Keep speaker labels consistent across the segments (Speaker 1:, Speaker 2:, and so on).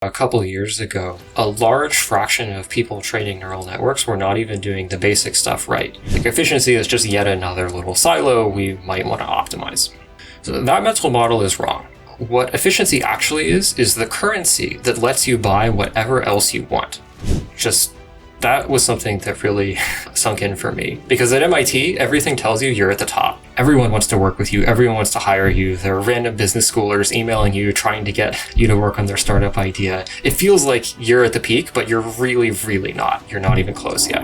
Speaker 1: A couple of years ago, a large fraction of people training neural networks were not even doing the basic stuff right. Like efficiency is just yet another little silo we might want to optimize. So that mental model is wrong. What efficiency actually is the currency that lets you buy whatever else you want. That was something that really sunk in for me. Because at MIT, everything tells you you're at the top. Everyone wants to work with you. Everyone wants to hire you. There are random business schoolers emailing you, trying to get you to work on their startup idea. It feels like you're at the peak, but you're really, really not. You're not even close yet.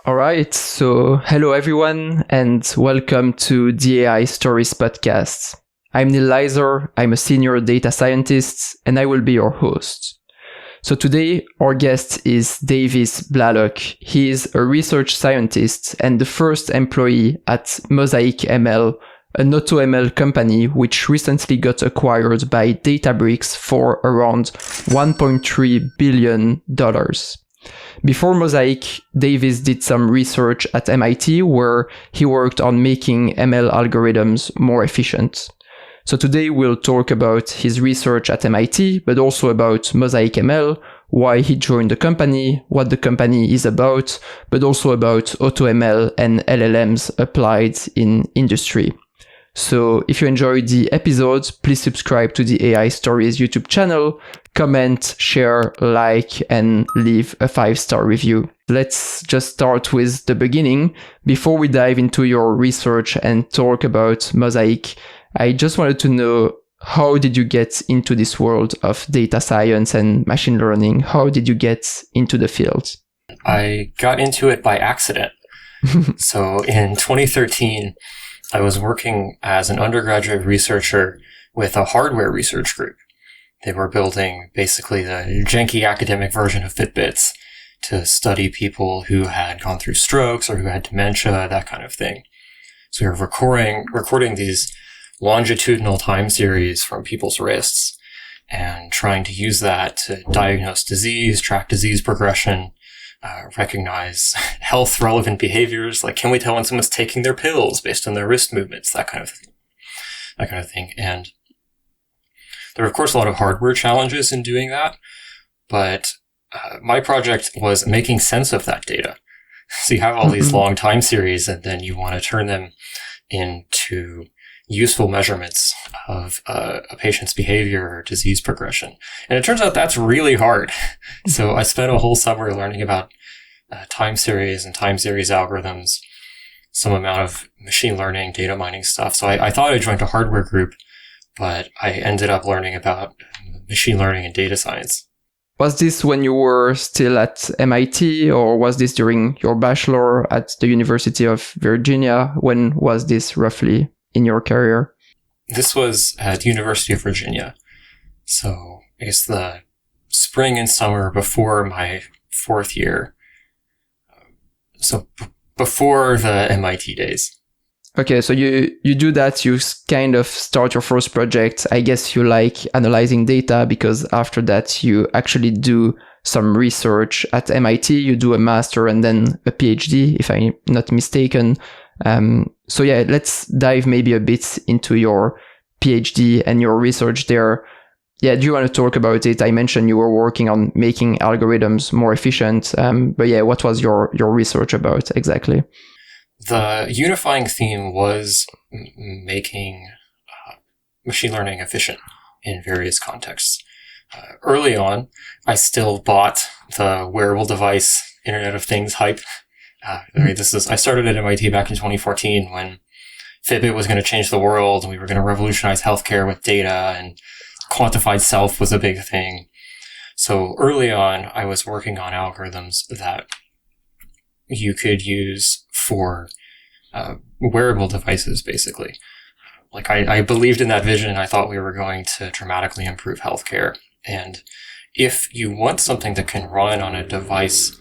Speaker 2: All right, so hello everyone and welcome to the AI Stories podcast. I'm Leiser, I'm a senior data scientist and I will be your host. So today our guest is Davis Blalock. He is a research scientist and the first employee at Mosaic ML, an AutoML company which recently got acquired by Databricks for around $1.3 billion. Before Mosaic, Davis did some research at MIT where he worked on making ML algorithms more efficient. So today we'll talk about his research at MIT, but also about Mosaic ML, why he joined the company, what the company is about, but also about AutoML and LLMs applied in industry. So if you enjoyed the episode, please subscribe to the AI Stories YouTube channel, comment, share, like, and leave a 5-star review. Let's just start with the beginning. Before we dive into your research and talk about Mosaic, I just wanted to know, how did you get into this world of data science and machine learning? How did you get into the field?
Speaker 1: I got into it by accident. So in 2013, I was working as an undergraduate researcher with a hardware research group. They were building basically the janky academic version of Fitbits to study people who had gone through strokes or who had dementia, that kind of thing. So we were recording these longitudinal time series from people's wrists and trying to use that to diagnose disease, track disease progression, recognize health relevant behaviors, like can we tell when someone's taking their pills based on their wrist movements, that kind of thing. And there were of course a lot of hardware challenges in doing that, but my project was making sense of that data. So you have all these long time series and then you want to turn them into useful measurements of a patient's behavior or disease progression. And it turns out that's really hard. So I spent a whole summer learning about time series and time series algorithms, some amount of machine learning, data mining stuff. So I thought I joined a hardware group, but I ended up learning about machine learning and data science.
Speaker 2: Was this when you were still at MIT, or was this during your bachelor at the University of Virginia? When was this roughly in your career?
Speaker 1: This was at the University of Virginia. So I guess the spring and summer before my fourth year. So before the MIT days.
Speaker 2: Okay, so you do that, you kind of start your first project. I guess you like analyzing data because after that you actually do some research at MIT. You do a master and then a PhD, if I'm not mistaken. So yeah, let's dive maybe a bit into your PhD and your research there. Yeah, do you want to talk about it? I mentioned you were working on making algorithms more efficient. But yeah, what was your research about exactly?
Speaker 1: The unifying theme was making machine learning efficient in various contexts. Early on, I still bought the wearable device, Internet of Things hype. I started at MIT back in 2014 when Fitbit was going to change the world and we were going to revolutionize healthcare with data, and quantified self was a big thing. So early on, I was working on algorithms that you could use for wearable devices, basically. Like I believed in that vision. I thought we were going to dramatically improve healthcare. And if you want something that can run on a device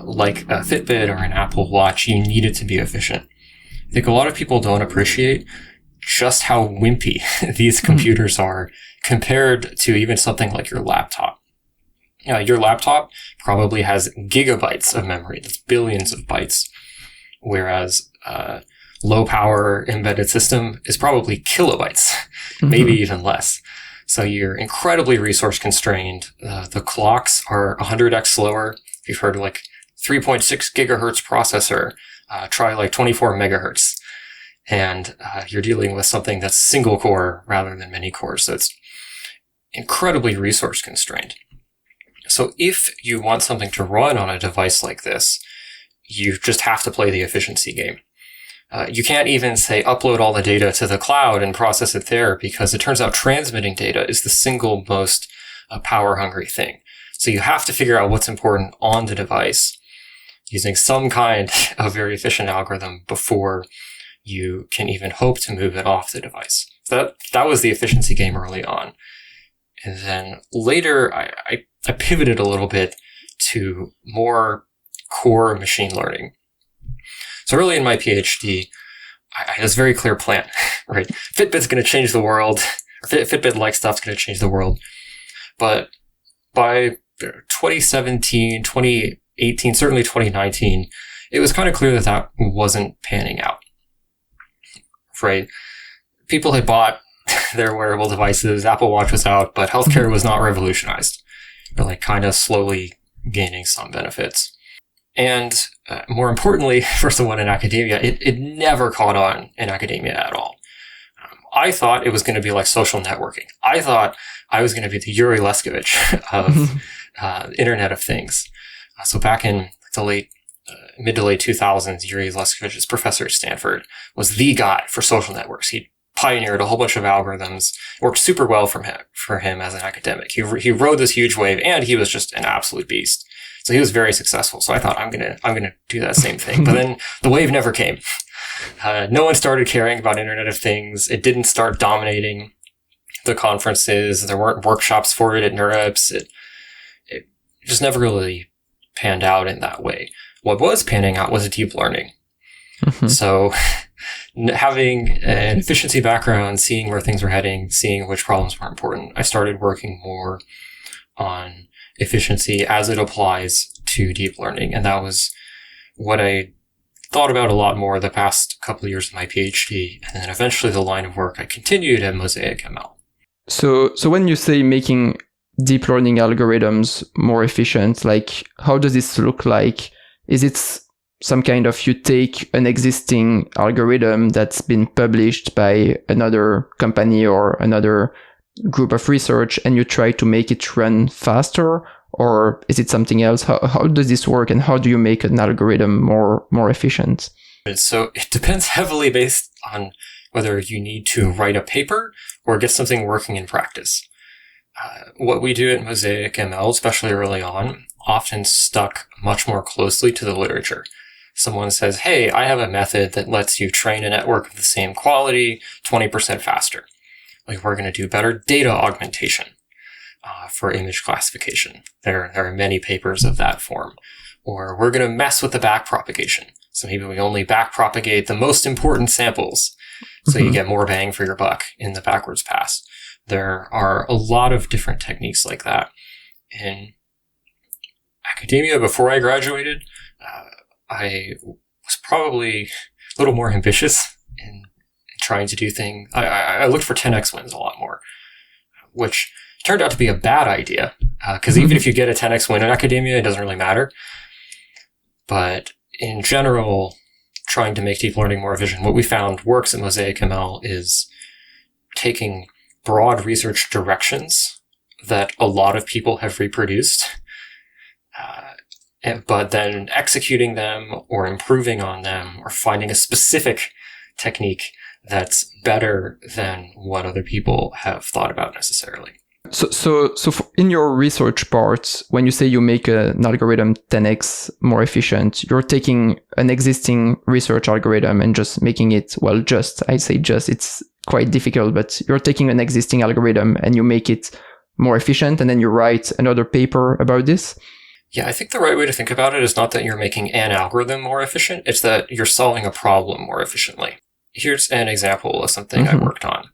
Speaker 1: like a Fitbit or an Apple Watch, you need it to be efficient. I think a lot of people don't appreciate just how wimpy these computers are compared to even something like your laptop. Your laptop probably has gigabytes of memory. That's billions of bytes. Whereas low power embedded system is probably kilobytes, maybe even less. So you're incredibly resource constrained. The clocks are 100x slower. If you've heard of like 3.6 gigahertz processor, try like 24 megahertz. And you're dealing with something that's single core rather than many cores. So it's incredibly resource constrained. So if you want something to run on a device like this, you just have to play the efficiency game. You can't even say upload all the data to the cloud and process it there, because it turns out transmitting data is the single most power hungry thing. So you have to figure out what's important on the device using some kind of very efficient algorithm before you can even hope to move it off the device. So that was the efficiency game early on. And then later I pivoted a little bit to more core machine learning. So early in my PhD, I had this very clear plan, right? Fitbit's going to change the world. Fitbit-like stuff's going to change the world. But by 2017, 2018, certainly 2019, it was kind of clear that wasn't panning out, right? People had bought their wearable devices. Apple Watch was out, but healthcare was not revolutionized. But like kind of slowly gaining some benefits. And more importantly, for someone in academia, it never caught on in academia at all. I thought it was going to be like social networking. I thought I was going to be the Yuri Leskovich of Internet of Things. So back in the mid to late 2000s, Yuri Leskovich's professor at Stanford was the guy for social networks. He pioneered a whole bunch of algorithms, worked super well for him as an academic. He rode this huge wave, and he was just an absolute beast. So he was very successful. So I thought I'm gonna do that same thing. But then the wave never came. No one started caring about Internet of Things. It didn't start dominating the conferences. There weren't workshops for it at NeurIPS. It just never really panned out in that way. What was panning out was deep learning. So having an efficiency background, seeing where things were heading, seeing which problems were important, I started working more on efficiency as it applies to deep learning. And that was what I thought about a lot more the past couple of years of my PhD. And then eventually the line of work I continued at Mosaic ML.
Speaker 2: So when you say making deep learning algorithms more efficient, like how does this look like? Is it some kind of you take an existing algorithm that's been published by another company or another group of research and you try to make it run faster? Or is it something else? How does this work, and how do you make an algorithm more efficient?
Speaker 1: So it depends heavily based on whether you need to write a paper or get something working in practice. What we do at Mosaic ML, especially early on, often stuck much more closely to the literature. Someone says, hey, I have a method that lets you train a network of the same quality 20% faster. Like, we're going to do better data augmentation for image classification. There are many papers of that form. Or we're going to mess with the backpropagation. So maybe we only backpropagate the most important samples so you get more bang for your buck in the backwards pass. There are a lot of different techniques like that. In academia, before I graduated, I was probably a little more ambitious in trying to do things. I looked for 10x wins a lot more, which turned out to be a bad idea, because even if you get a 10x win in academia, it doesn't really matter. But in general, trying to make deep learning more efficient, what we found works at Mosaic ML is taking broad research directions that a lot of people have reproduced, but then executing them or improving on them or finding a specific technique that's better than what other people have thought about necessarily.
Speaker 2: So in your research part, when you say you make an algorithm 10x more efficient, you're taking an existing research algorithm and just making it, it's quite difficult, but you're taking an existing algorithm and you make it more efficient, and then you write another paper about this?
Speaker 1: Yeah, I think the right way to think about it is not that you're making an algorithm more efficient, it's that you're solving a problem more efficiently. Here's an example of something I worked on.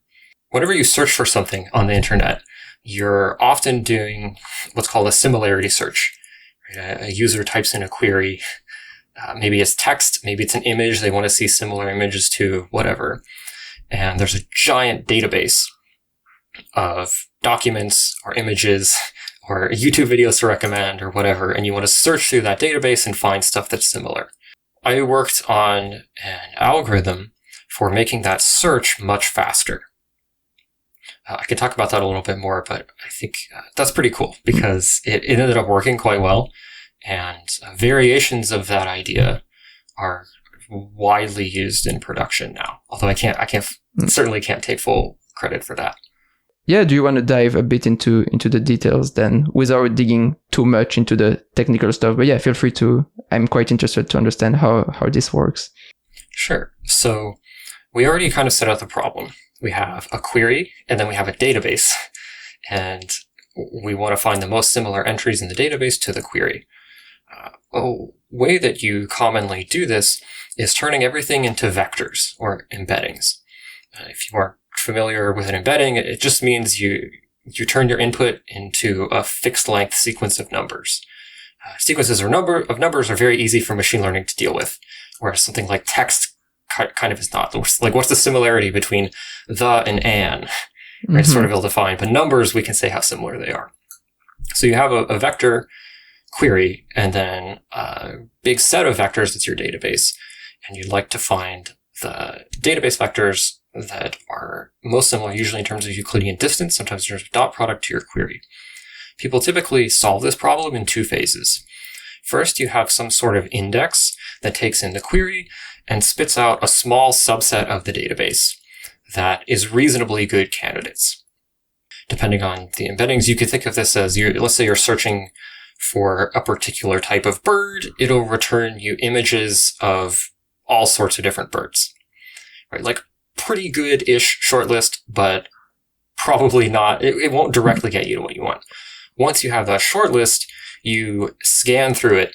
Speaker 1: Whenever you search for something on the internet, you're often doing what's called a similarity search. A user types in a query, Maybe it's text, maybe it's an image. They want to see similar images to whatever. And there's a giant database of documents or images or YouTube videos to recommend or whatever. And you want to search through that database and find stuff that's similar. I worked on an algorithm for making that search much faster. I could talk about that a little bit more, but I think that's pretty cool because it ended up working quite well. And variations of that idea are widely used in production now. Although I certainly can't take full credit for that.
Speaker 2: Yeah, do you want to dive a bit into the details then, without digging too much into the technical stuff? But yeah, feel free to. I'm quite interested to understand how this works.
Speaker 1: Sure. So we already kind of set out the problem. We have a query, and then we have a database. And we want to find the most similar entries in the database to the query. A way that you commonly do this is turning everything into vectors or embeddings. If you aren't familiar with an embedding, it just means you turn your input into a fixed length sequence of numbers. Sequences of numbers are very easy for machine learning to deal with, whereas something like text kind of is not. Like, what's the similarity between the and an? Right? Mm-hmm. It's sort of ill-defined, but numbers, we can say how similar they are. So you have a vector query and then a big set of vectors that's your database, and you'd like to find the database vectors that are most similar, usually in terms of Euclidean distance, sometimes in terms of dot product to your query. People typically solve this problem in two phases. First, you have some sort of index that takes in the query and spits out a small subset of the database that is reasonably good candidates. Depending on the embeddings, you could think of this as, let's say you're searching for a particular type of bird, it'll return you images of all sorts of different birds. Right? Like, pretty good-ish shortlist, but probably not. It won't directly get you to what you want. Once you have that shortlist, you scan through it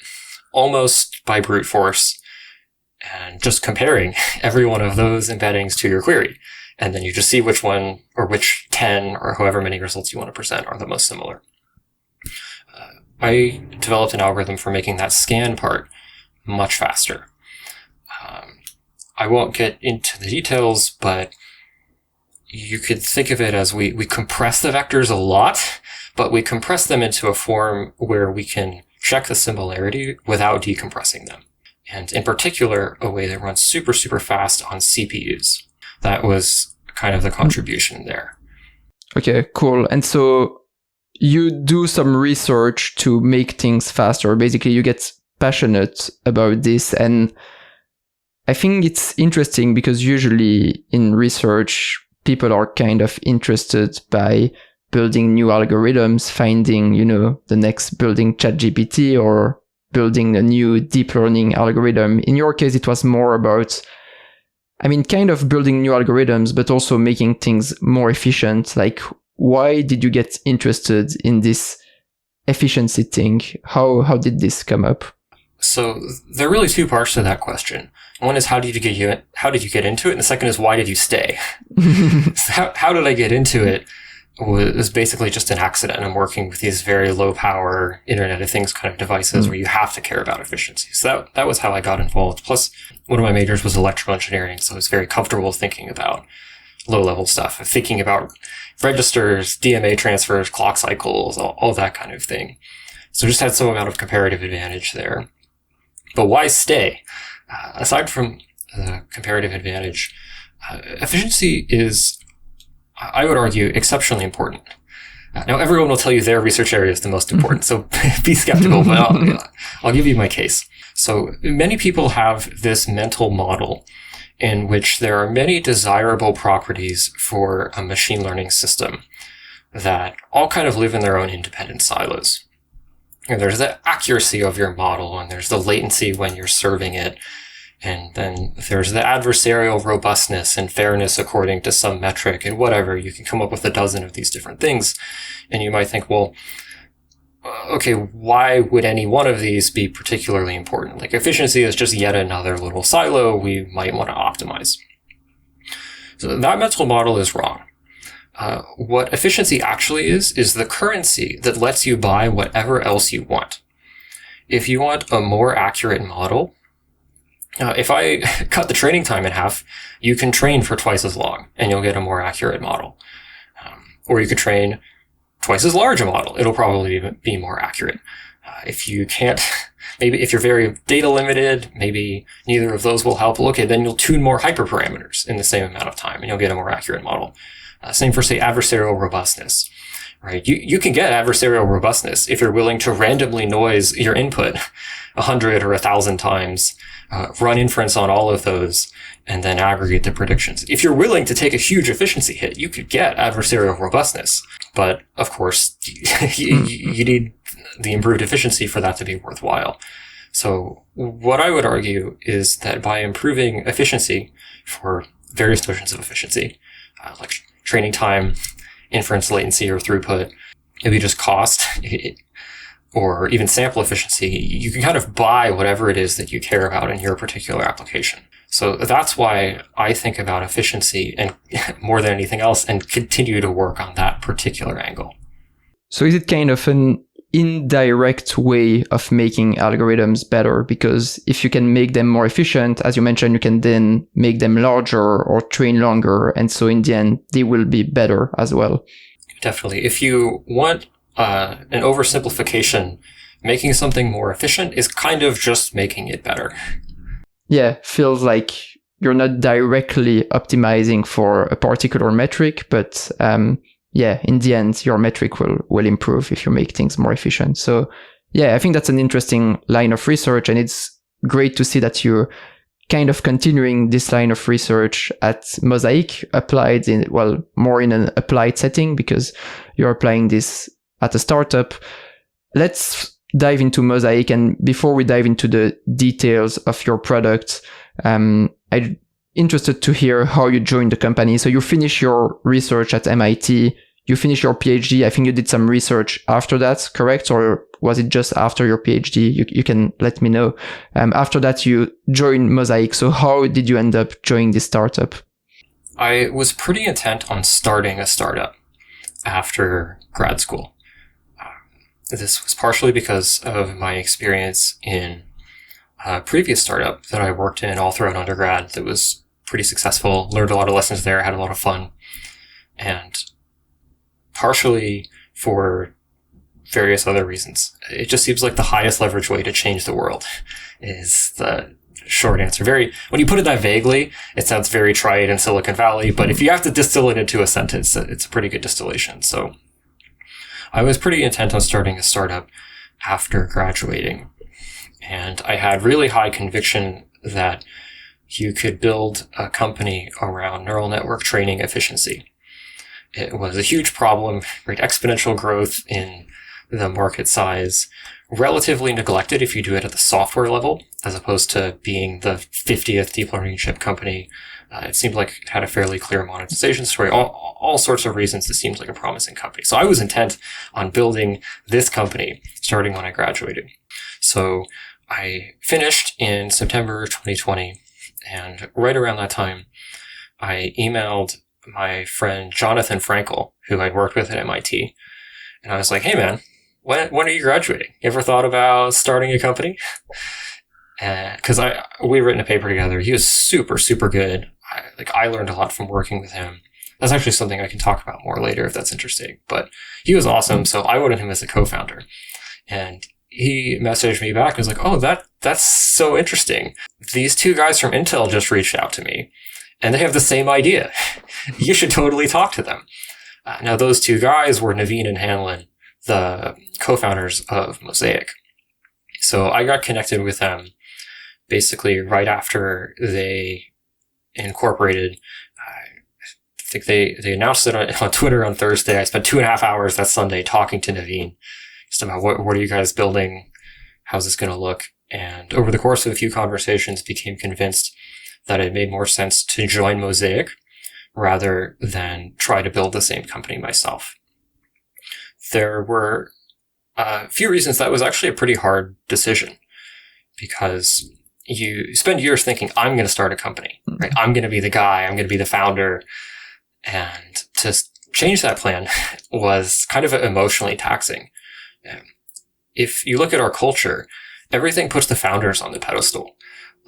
Speaker 1: almost by brute force and just comparing every one of those embeddings to your query. And then you just see which one or which 10 or however many results you want to present are the most similar. I developed an algorithm for making that scan part much faster. I won't get into the details, but you could think of it as we compress the vectors a lot, but we compress them into a form where we can check the similarity without decompressing them. And in particular, a way that runs super, super fast on CPUs. That was kind of the contribution there.
Speaker 2: Okay, cool. And so you do some research to make things faster. Basically, you get passionate about this. And I think it's interesting because usually in research, people are kind of interested by building new algorithms, finding, the next building ChatGPT or building a new deep learning algorithm. In your case, it was more about, kind of building new algorithms, but also making things more efficient. Like, why did you get interested in this efficiency thing? How did this come up?
Speaker 1: So there are really two parts to that question. One is how did you get into it? And the second is why did you stay? So how did I get into it? Was basically just an accident. I'm working with these very low power Internet of Things kind of devices where you have to care about efficiency. So that was how I got involved. Plus, one of my majors was electrical engineering, so I was very comfortable thinking about low level stuff, thinking about registers, DMA transfers, clock cycles, all that kind of thing. So just had some amount of comparative advantage there. But why stay? Aside from the comparative advantage, efficiency is, I would argue, exceptionally important. Now, everyone will tell you their research area is the most important, so be skeptical, but I'll give you my case. So many people have this mental model in which there are many desirable properties for a machine learning system that all kind of live in their own independent silos. And there's the accuracy of your model, and there's the latency when you're serving it. And then there's the adversarial robustness and fairness according to some metric and whatever. You can come up with a dozen of these different things. And you might think, well, okay, why would any one of these be particularly important? Like, efficiency is just yet another little silo we might want to optimize. So that mental model is wrong. What efficiency actually is the currency that lets you buy whatever else you want. If you want a more accurate model, If I cut the training time in half, you can train for twice as long and you'll get a more accurate model. Or you could train twice as large a model. It'll probably be more accurate. If you can't, maybe if you're very data limited, maybe neither of those will help. Okay, then you'll tune more hyperparameters in the same amount of time and you'll get a more accurate model. Same for, say, adversarial robustness, right? You can get adversarial robustness if you're willing to randomly noise your input 100 or 1,000 times, run inference on all of those, and then aggregate the predictions. If you're willing to take a huge efficiency hit, you could get adversarial robustness. But of course, you need the improved efficiency for that to be worthwhile. So what I would argue is that by improving efficiency for various notions of efficiency, like training time, inference latency, or throughput, maybe just cost, or even sample efficiency, you can kind of buy whatever it is that you care about in your particular application. So that's why I think about efficiency and more than anything else and continue to work on that particular angle.
Speaker 2: So is it kind of an indirect way of making algorithms better? Because if you can make them more efficient, as you mentioned, you can then make them larger or train longer. And so in the end, they will be better as well.
Speaker 1: Definitely. If you want an oversimplification, making something more efficient is kind of just making it better.
Speaker 2: Yeah, feels like you're not directly optimizing for a particular metric, but yeah, in the end, your metric will improve if you make things more efficient. So yeah, I think that's an interesting line of research, and it's great to see that you're kind of continuing this line of research at Mosaic, applied in, well, more in an applied setting because you're applying this at a startup. Let's dive into Mosaic. And before we dive into the details of your product, I'm interested to hear how you joined the company. So you finished your research at MIT, you finished your PhD. I think you did some research after that, correct? Or was it just after your PhD? You can let me know. After that, you joined Mosaic. So how did you end up joining this startup?
Speaker 1: I was pretty intent on starting a startup after grad school. This was partially because of my experience in a previous startup that I worked in all throughout undergrad that was pretty successful, learned a lot of lessons there, had a lot of fun, and partially for various other reasons. It just seems like the highest leverage way to change the world is the short answer. When you put it that vaguely, it sounds very trite in Silicon Valley, but if you have to distill it into a sentence, it's a pretty good distillation. So I was pretty intent on starting a startup after graduating, and I had really high conviction that you could build a company around neural network training efficiency. It was a huge problem, right? Exponential growth in the market size, relatively neglected if you do it at the software level, as opposed to being the 50th deep learning chip company. It seemed like it had a fairly clear monetization story, all sorts of reasons. It seemed like a promising company. So I was intent on building this company starting when I graduated. So I finished in September 2020. And right around that time, I emailed my friend Jonathan Frankel, who I'd worked with at MIT. And I was like, hey man, when are you graduating? You ever thought about starting a company? Because we'd written a paper together. He was super, super good. I learned a lot from working with him. That's actually something I can talk about more later if that's interesting. But he was awesome, so I wanted him as a co-founder. And he messaged me back and was like, oh, that's so interesting. These two guys from Intel just reached out to me, and they have the same idea. You should totally talk to them. Now, those two guys were Naveen and Hanlon, the co-founders of Mosaic. So I got connected with them basically right after they incorporated. I think they announced it on Twitter on Thursday. I spent 2.5 hours that Sunday talking to Naveen just about what are you guys building? How's this going to look? And over the course of a few conversations, became convinced that it made more sense to join Mosaic rather than try to build the same company myself. There were a few reasons that was actually a pretty hard decision, because you spend years thinking, I'm going to start a company, right? I'm going to be the guy. I'm going to be the founder. And to change that plan was kind of emotionally taxing. If you look at our culture, everything puts the founders on the pedestal.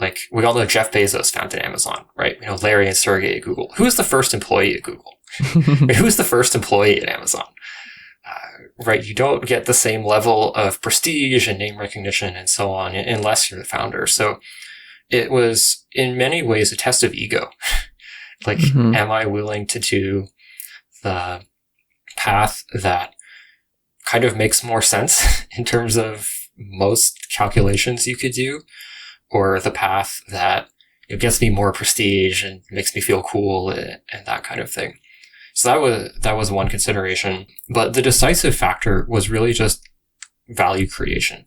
Speaker 1: Like, we all know Jeff Bezos founded Amazon, right? We know Larry and Sergey at Google. Who was the first employee at Google? Who was the first employee at Amazon? Right? You don't get the same level of prestige and name recognition and so on unless you're the founder. So it was in many ways a test of ego. Like, am I willing to do the path that kind of makes more sense in terms of most calculations you could do, or the path that it gets me more prestige and makes me feel cool and that kind of thing. So that was one consideration. But the decisive factor was really just value creation.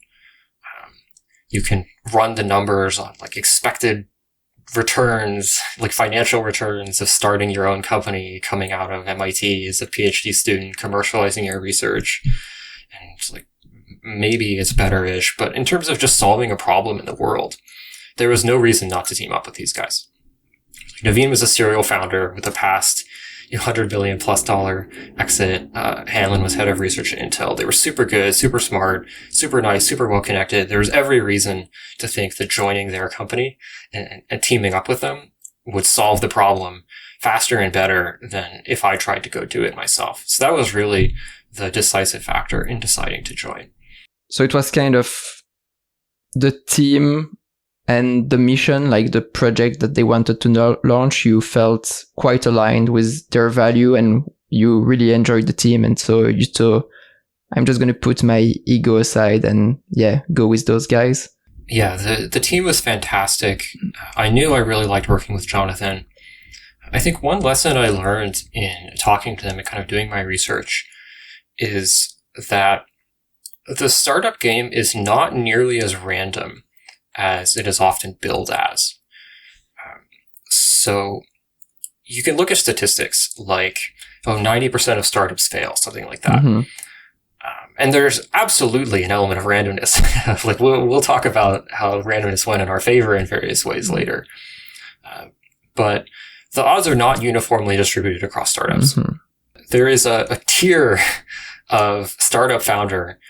Speaker 1: You can run the numbers on like expected returns, like financial returns of starting your own company, coming out of MIT as a PhD student, commercializing your research. And it's like, maybe it's better-ish. But in terms of just solving a problem in the world, there was no reason not to team up with these guys. Naveen was a serial founder with a past $100 billion plus exit. Hanlon was head of research at Intel. They were super good, super smart, super nice, super well connected. There was every reason to think that joining their company and teaming up with them would solve the problem faster and better than if I tried to go do it myself. So that was really the decisive factor in deciding to join.
Speaker 2: So it was kind of the team and the mission, like the project that they wanted to launch, you felt quite aligned with their value and you really enjoyed the team. And so you thought, I'm just going to put my ego aside and go with those guys.
Speaker 1: Yeah, the team was fantastic. I knew I really liked working with Jonathan. I think one lesson I learned in talking to them and kind of doing my research is that the startup game is not nearly as random as it is often billed as. So you can look at statistics like, 90% of startups fail, something like that. And there's absolutely an element of randomness. Like we'll talk about how randomness went in our favor in various ways later. But the odds are not uniformly distributed across startups. There is a tier of startup founder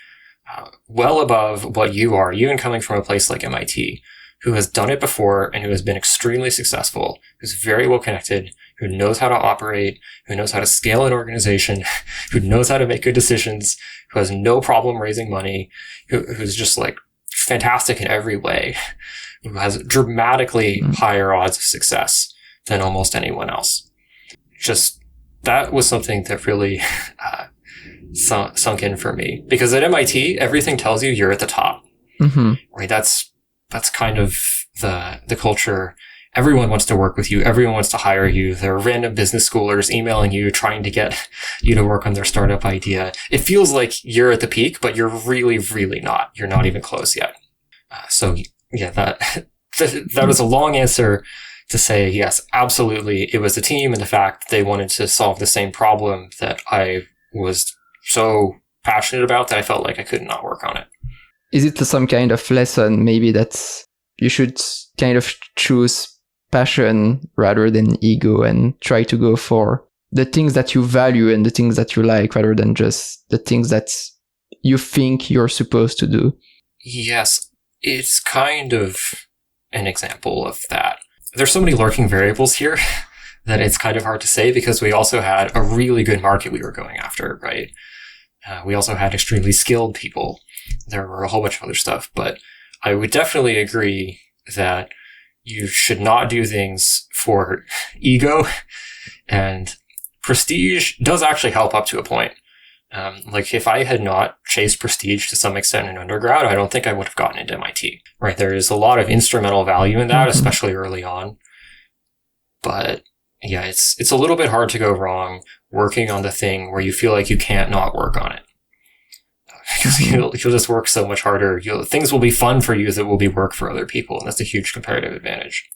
Speaker 1: well above what you are, even coming from a place like MIT, who has done it before and who has been extremely successful, who's very well connected, who knows how to operate, who knows how to scale an organization, who knows how to make good decisions, who has no problem raising money, who's just like fantastic in every way, who has dramatically higher odds of success than almost anyone else. Just that was something that really sunk in for me, because at MIT everything tells you you're at the top. Right? That's kind of the culture. Everyone wants to work with you. Everyone wants to hire you. There are random business schoolers emailing you, trying to get you to work on their startup idea. It feels like you're at the peak, but you're really, really not. You're not even close yet. That was a long answer to say, yes, absolutely. It was the team and the fact they wanted to solve the same problem that I was so passionate about that I felt like I could not work on it.
Speaker 2: Is it some kind of lesson maybe that you should kind of choose passion rather than ego and try to go for the things that you value and the things that you like rather than just the things that you think you're supposed to do?
Speaker 1: Yes, it's kind of an example of that. There's so many lurking variables here that it's kind of hard to say, because we also had a really good market we were going after, right? We also had extremely skilled people. There were a whole bunch of other stuff, but I would definitely agree that you should not do things for ego, and prestige does actually help up to a point. Like if I had not chased prestige to some extent in undergrad, I don't think I would have gotten into MIT, right? There is a lot of instrumental value in that, especially early on. But yeah, it's a little bit hard to go wrong working on the thing where you feel like you can't not work on it. Because you'll just work so much harder. Things will be fun for you that will be work for other people, and that's a huge comparative advantage.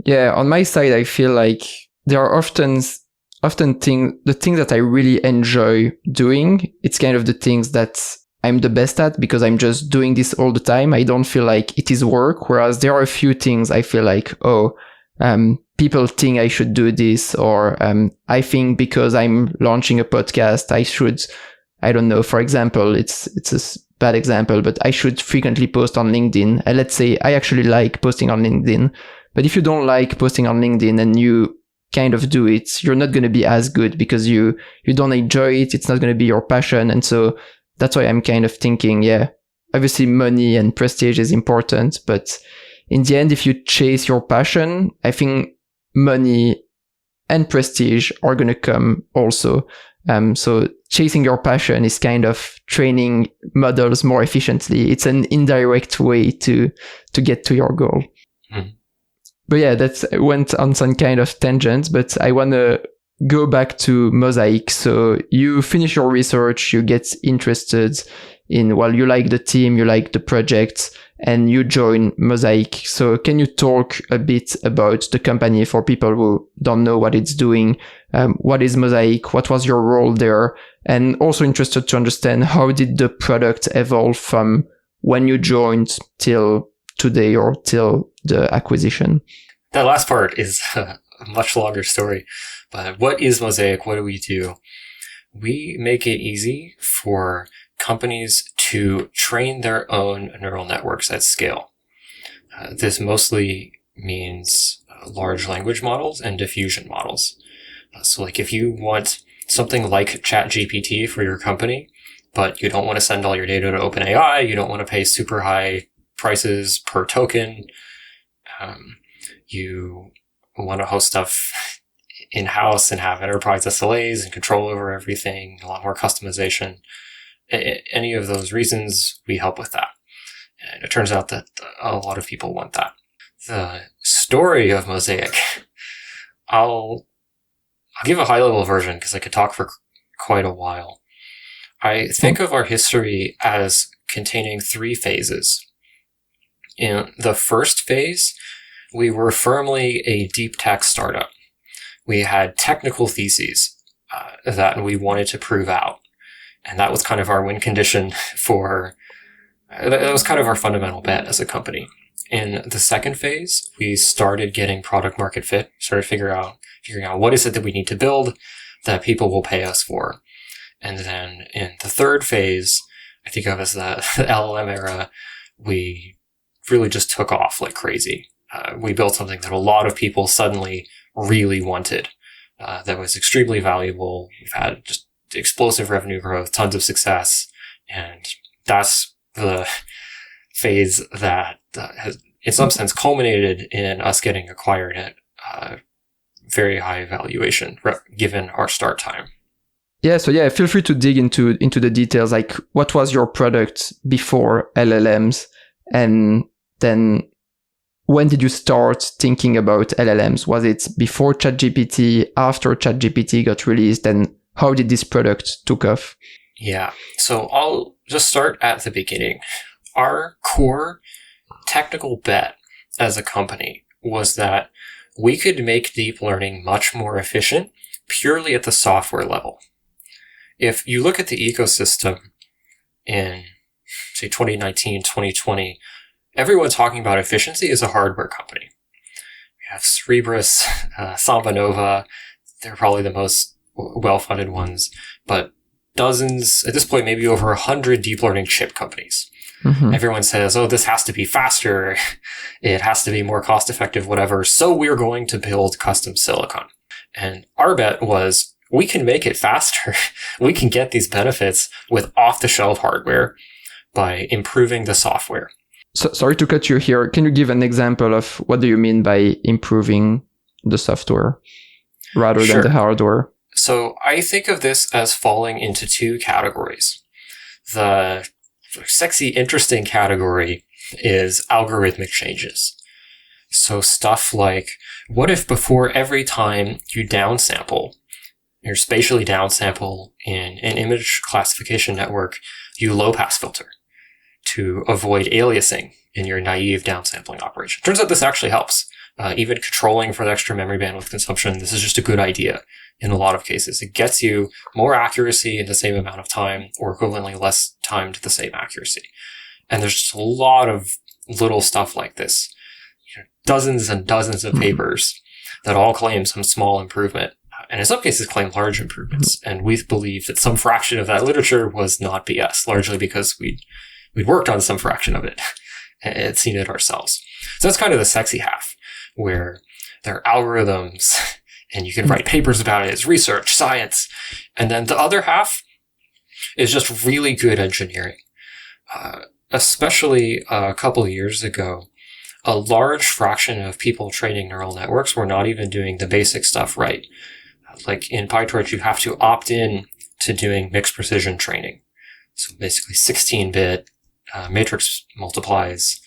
Speaker 2: Yeah, on my side, I feel like there are often the things that I really enjoy doing. It's kind of the things that I'm the best at because I'm just doing this all the time. I don't feel like it is work. Whereas there are a few things I feel like, people think I should do this, or I think because I'm launching a podcast, I should, I don't know. For example, it's a bad example, but I should frequently post on LinkedIn. And let's say I actually like posting on LinkedIn. But if you don't like posting on LinkedIn and you kind of do it, you're not going to be as good because you don't enjoy it. It's not going to be your passion. And so that's why I'm kind of thinking, yeah, obviously money and prestige is important, but in the end, if you chase your passion, I think money and prestige are going to come also. So chasing your passion is kind of training models more efficiently. It's an indirect way to get to your goal. But yeah, that went on some kind of tangent, but I want to go back to Mosaic. So you finish your research, you get interested in, well, you like the team, you like the project, and you join Mosaic. So can you talk a bit about the company for people who don't know what it's doing? What is Mosaic? What was your role there? And also interested to understand how did the product evolve from when you joined till today or till the acquisition?
Speaker 1: That last part is a much longer story. But what is Mosaic? What do we do? We make it easy for companies to train their own neural networks at scale. This mostly means large language models and diffusion models. So like if you want something like ChatGPT for your company, but you don't want to send all your data to OpenAI, you don't want to pay super high prices per token, you want to host stuff in-house and have enterprise SLAs and control over everything, a lot more customization. Any of those reasons, we help with that. And it turns out that a lot of people want that. The story of Mosaic, I'll give a high-level version because I could talk for quite a while. I think of our history as containing 3 phases. In the first phase, we were firmly a deep tech startup. We had technical theses that we wanted to prove out. And that was kind of our win condition that was kind of our fundamental bet as a company. In the second phase, we started getting product market fit, started figuring out what is it that we need to build that people will pay us for. And then in the third phase, I think of as the LLM era, we really just took off like crazy. We built something that a lot of people suddenly really wanted, that was extremely valuable. We've had just explosive revenue growth, tons of success, and that's the phase that has, in some sense, culminated in us getting acquired at very high valuation, given our start time.
Speaker 2: Yeah, so yeah, feel free to dig into the details, like what was your product before LLMs, and then when did you start thinking about LLMs? Was it before ChatGPT, after ChatGPT got released, and how did this product took off?
Speaker 1: Yeah, so I'll just start at the beginning. Our core technical bet as a company was that we could make deep learning much more efficient purely at the software level. If you look at the ecosystem in, say, 2019, 2020, everyone talking about efficiency is a hardware company. We have Cerebras, SambaNova. They're probably the most well-funded ones, but dozens, at this point, maybe over 100 deep learning chip companies. Mm-hmm. Everyone says, oh, this has to be faster. It has to be more cost effective, whatever. So we're going to build custom silicon. And our bet was, we can make it faster. We can get these benefits with off-the-shelf hardware by improving the software.
Speaker 2: So, sorry to cut you here. Can you give an example of what do you mean by improving the software rather than the hardware?
Speaker 1: So I think of this as falling into 2 categories. The sexy, interesting category is algorithmic changes. So stuff like, what if before every time you downsample, or spatially downsample in an image classification network, you low-pass filter to avoid aliasing in your naive downsampling operation? Turns out this actually helps. Even controlling for the extra memory bandwidth consumption, this is just a good idea in a lot of cases. It gets you more accuracy in the same amount of time, or equivalently less time to the same accuracy. And there's just a lot of little stuff like this. Dozens and dozens of papers that all claim some small improvement. and in some cases claim large improvements. And we believe that some fraction of that literature was not BS, largely because we'd worked on some fraction of it and had seen it ourselves. So that's kind of the sexy half, where there are algorithms and you can write papers about it as research, science. And then the other half is just really good engineering. Especially a couple of years ago, a large fraction of people training neural networks were not even doing the basic stuff right. Like in PyTorch, you have to opt in to doing mixed precision training. So basically 16-bit matrix multiplies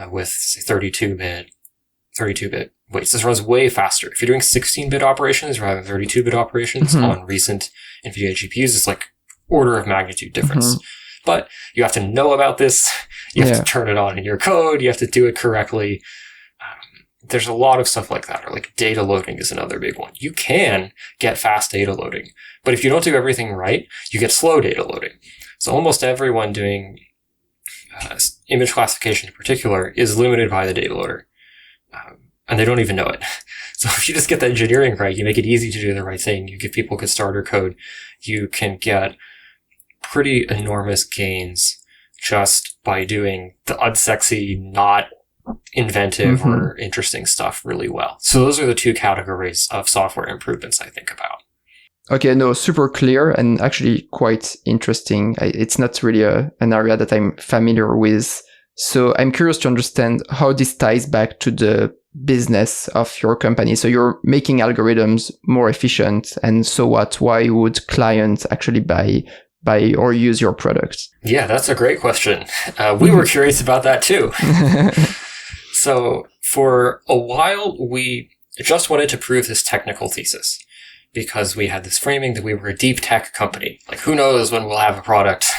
Speaker 1: with, say, 32-bit weights. This runs way faster. If you're doing 16-bit operations rather than 32-bit operations on recent NVIDIA GPUs, it's like order of magnitude difference. But you have to know about this. You have to turn it on in your code. You have to do it correctly. There's a lot of stuff like that. Or like data loading is another big one. You can get fast data loading, but if you don't do everything right, you get slow data loading. So almost everyone doing image classification in particular is limited by the data loader. And they don't even know it. So if you just get the engineering right, you make it easy to do the right thing, you give people good starter code, you can get pretty enormous gains just by doing the unsexy, not inventive or interesting stuff really well. So those are the two categories of software improvements I think about.
Speaker 2: Okay, no, super clear and actually quite interesting. It's not really an area that I'm familiar with. So I'm curious to understand how this ties back to the business of your company. So you're making algorithms more efficient. And so what? Why would clients actually buy or use your product? Yeah,
Speaker 1: that's a great question. We were curious about that too. So for a while, we just wanted to prove this technical thesis because we had this framing that we were a deep tech company. Like, who knows when we'll have a product?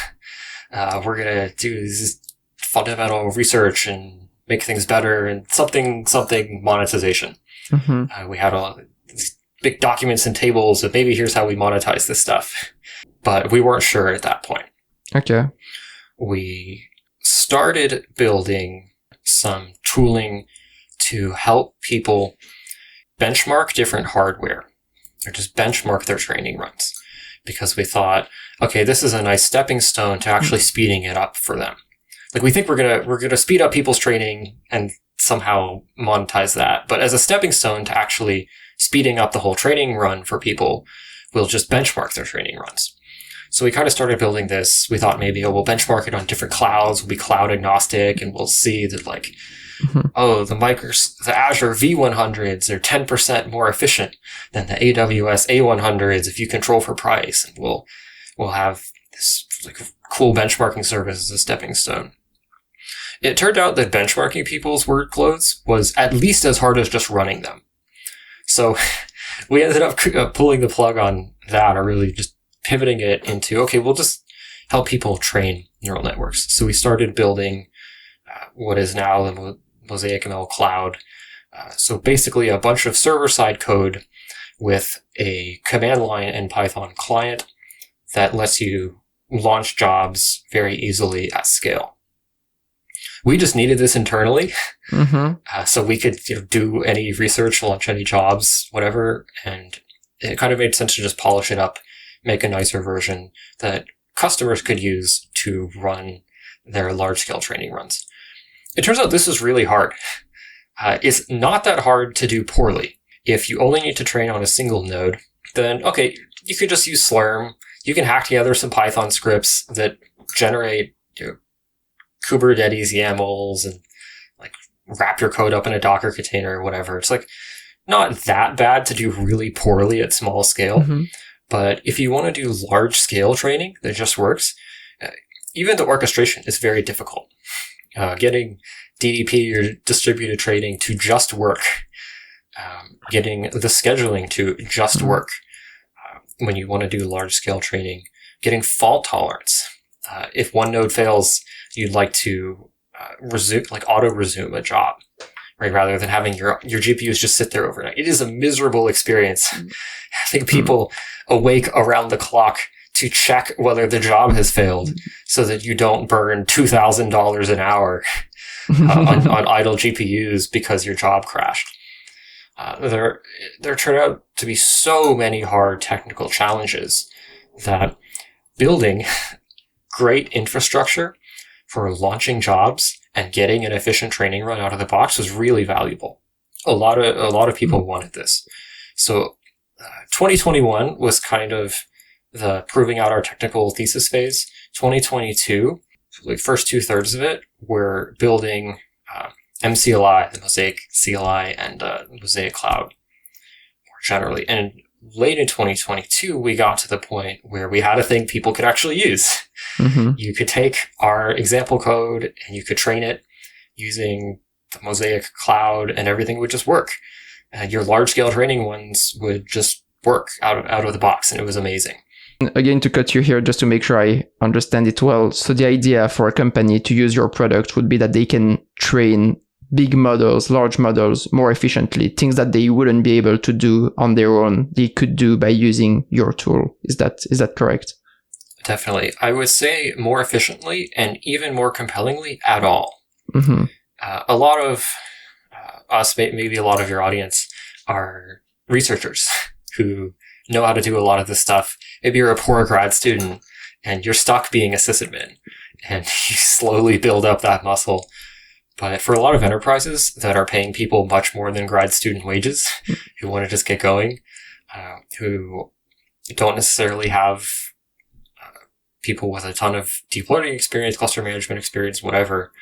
Speaker 1: We're going to do this fundamental research and make things better and something monetization. We had all these big documents and tables of maybe here's how we monetize this stuff. But we weren't sure at that point.
Speaker 2: Okay.
Speaker 1: We started building some tooling to help people benchmark different hardware or just benchmark their training runs because we thought, okay, this is a nice stepping stone to actually speeding it up for them. Like, we think we're gonna speed up people's training and somehow monetize that. But as a stepping stone to actually speeding up the whole training run for people, we'll just benchmark their training runs. So we kind of started building this. We thought maybe, we'll benchmark it on different clouds. We'll be cloud agnostic and we'll see that like, the Azure V100s are 10% more efficient than the AWS A100s if you control for price. And we'll have this like cool benchmarking service as a stepping stone. It turned out that benchmarking people's workloads was at least as hard as just running them. So we ended up pulling the plug on that, or really just pivoting it into, okay, we'll just help people train neural networks. So we started building what is now the Mosaic ML cloud. So basically a bunch of server-side code with a command line and Python client that lets you launch jobs very easily at scale. We just needed this internally, so we could do any research, launch any jobs, whatever, and it kind of made sense to just polish it up, make a nicer version that customers could use to run their large-scale training runs. It turns out this is really hard. It's not that hard to do poorly. If you only need to train on a single node, then, okay, you could just use Slurm. You can hack together some Python scripts that generate Kubernetes YAMLs and like wrap your code up in a Docker container or whatever. It's like not that bad to do really poorly at small scale. But if you want to do large scale training that just works, even the orchestration is very difficult. Getting DDP or distributed training to just work, getting the scheduling to just work when you want to do large scale training, getting fault tolerance. If one node fails, you'd like to auto resume a job, right? Rather than having your GPUs just sit there overnight. It is a miserable experience. Having people awake around the clock to check whether the job has failed so that you don't burn $2,000 an hour on idle GPUs because your job crashed. There turn out to be so many hard technical challenges that building great infrastructure for launching jobs and getting an efficient training run out of the box was really valuable. A lot of people wanted this. So 2021 was kind of the proving out our technical thesis phase. 2022, the first 2/3 of it, we're building MCLI, the Mosaic CLI, and Mosaic Cloud more generally. And late in 2022, we got to the point where we had a thing people could actually use. Mm-hmm. You could take our example code and you could train it using the Mosaic Cloud, and everything would just work. Your large-scale training ones would just work out of the box, and it was amazing.
Speaker 2: Again, to cut you here, just to make sure I understand it well. So the idea for a company to use your product would be that they can train big models, large models more efficiently, things that they wouldn't be able to do on their own, they could do by using your tool. Is that correct?
Speaker 1: Definitely. I would say more efficiently and even more compellingly at all. Mm-hmm. A lot of us, maybe a lot of your audience, are researchers who know how to do a lot of this stuff. Maybe you're a poor grad student and you're stuck being a sysadmin, and you slowly build up that muscle. But for a lot of enterprises that are paying people much more than grad student wages, who want to just get going, who don't necessarily have people with a ton of deep learning experience, cluster management experience, whatever,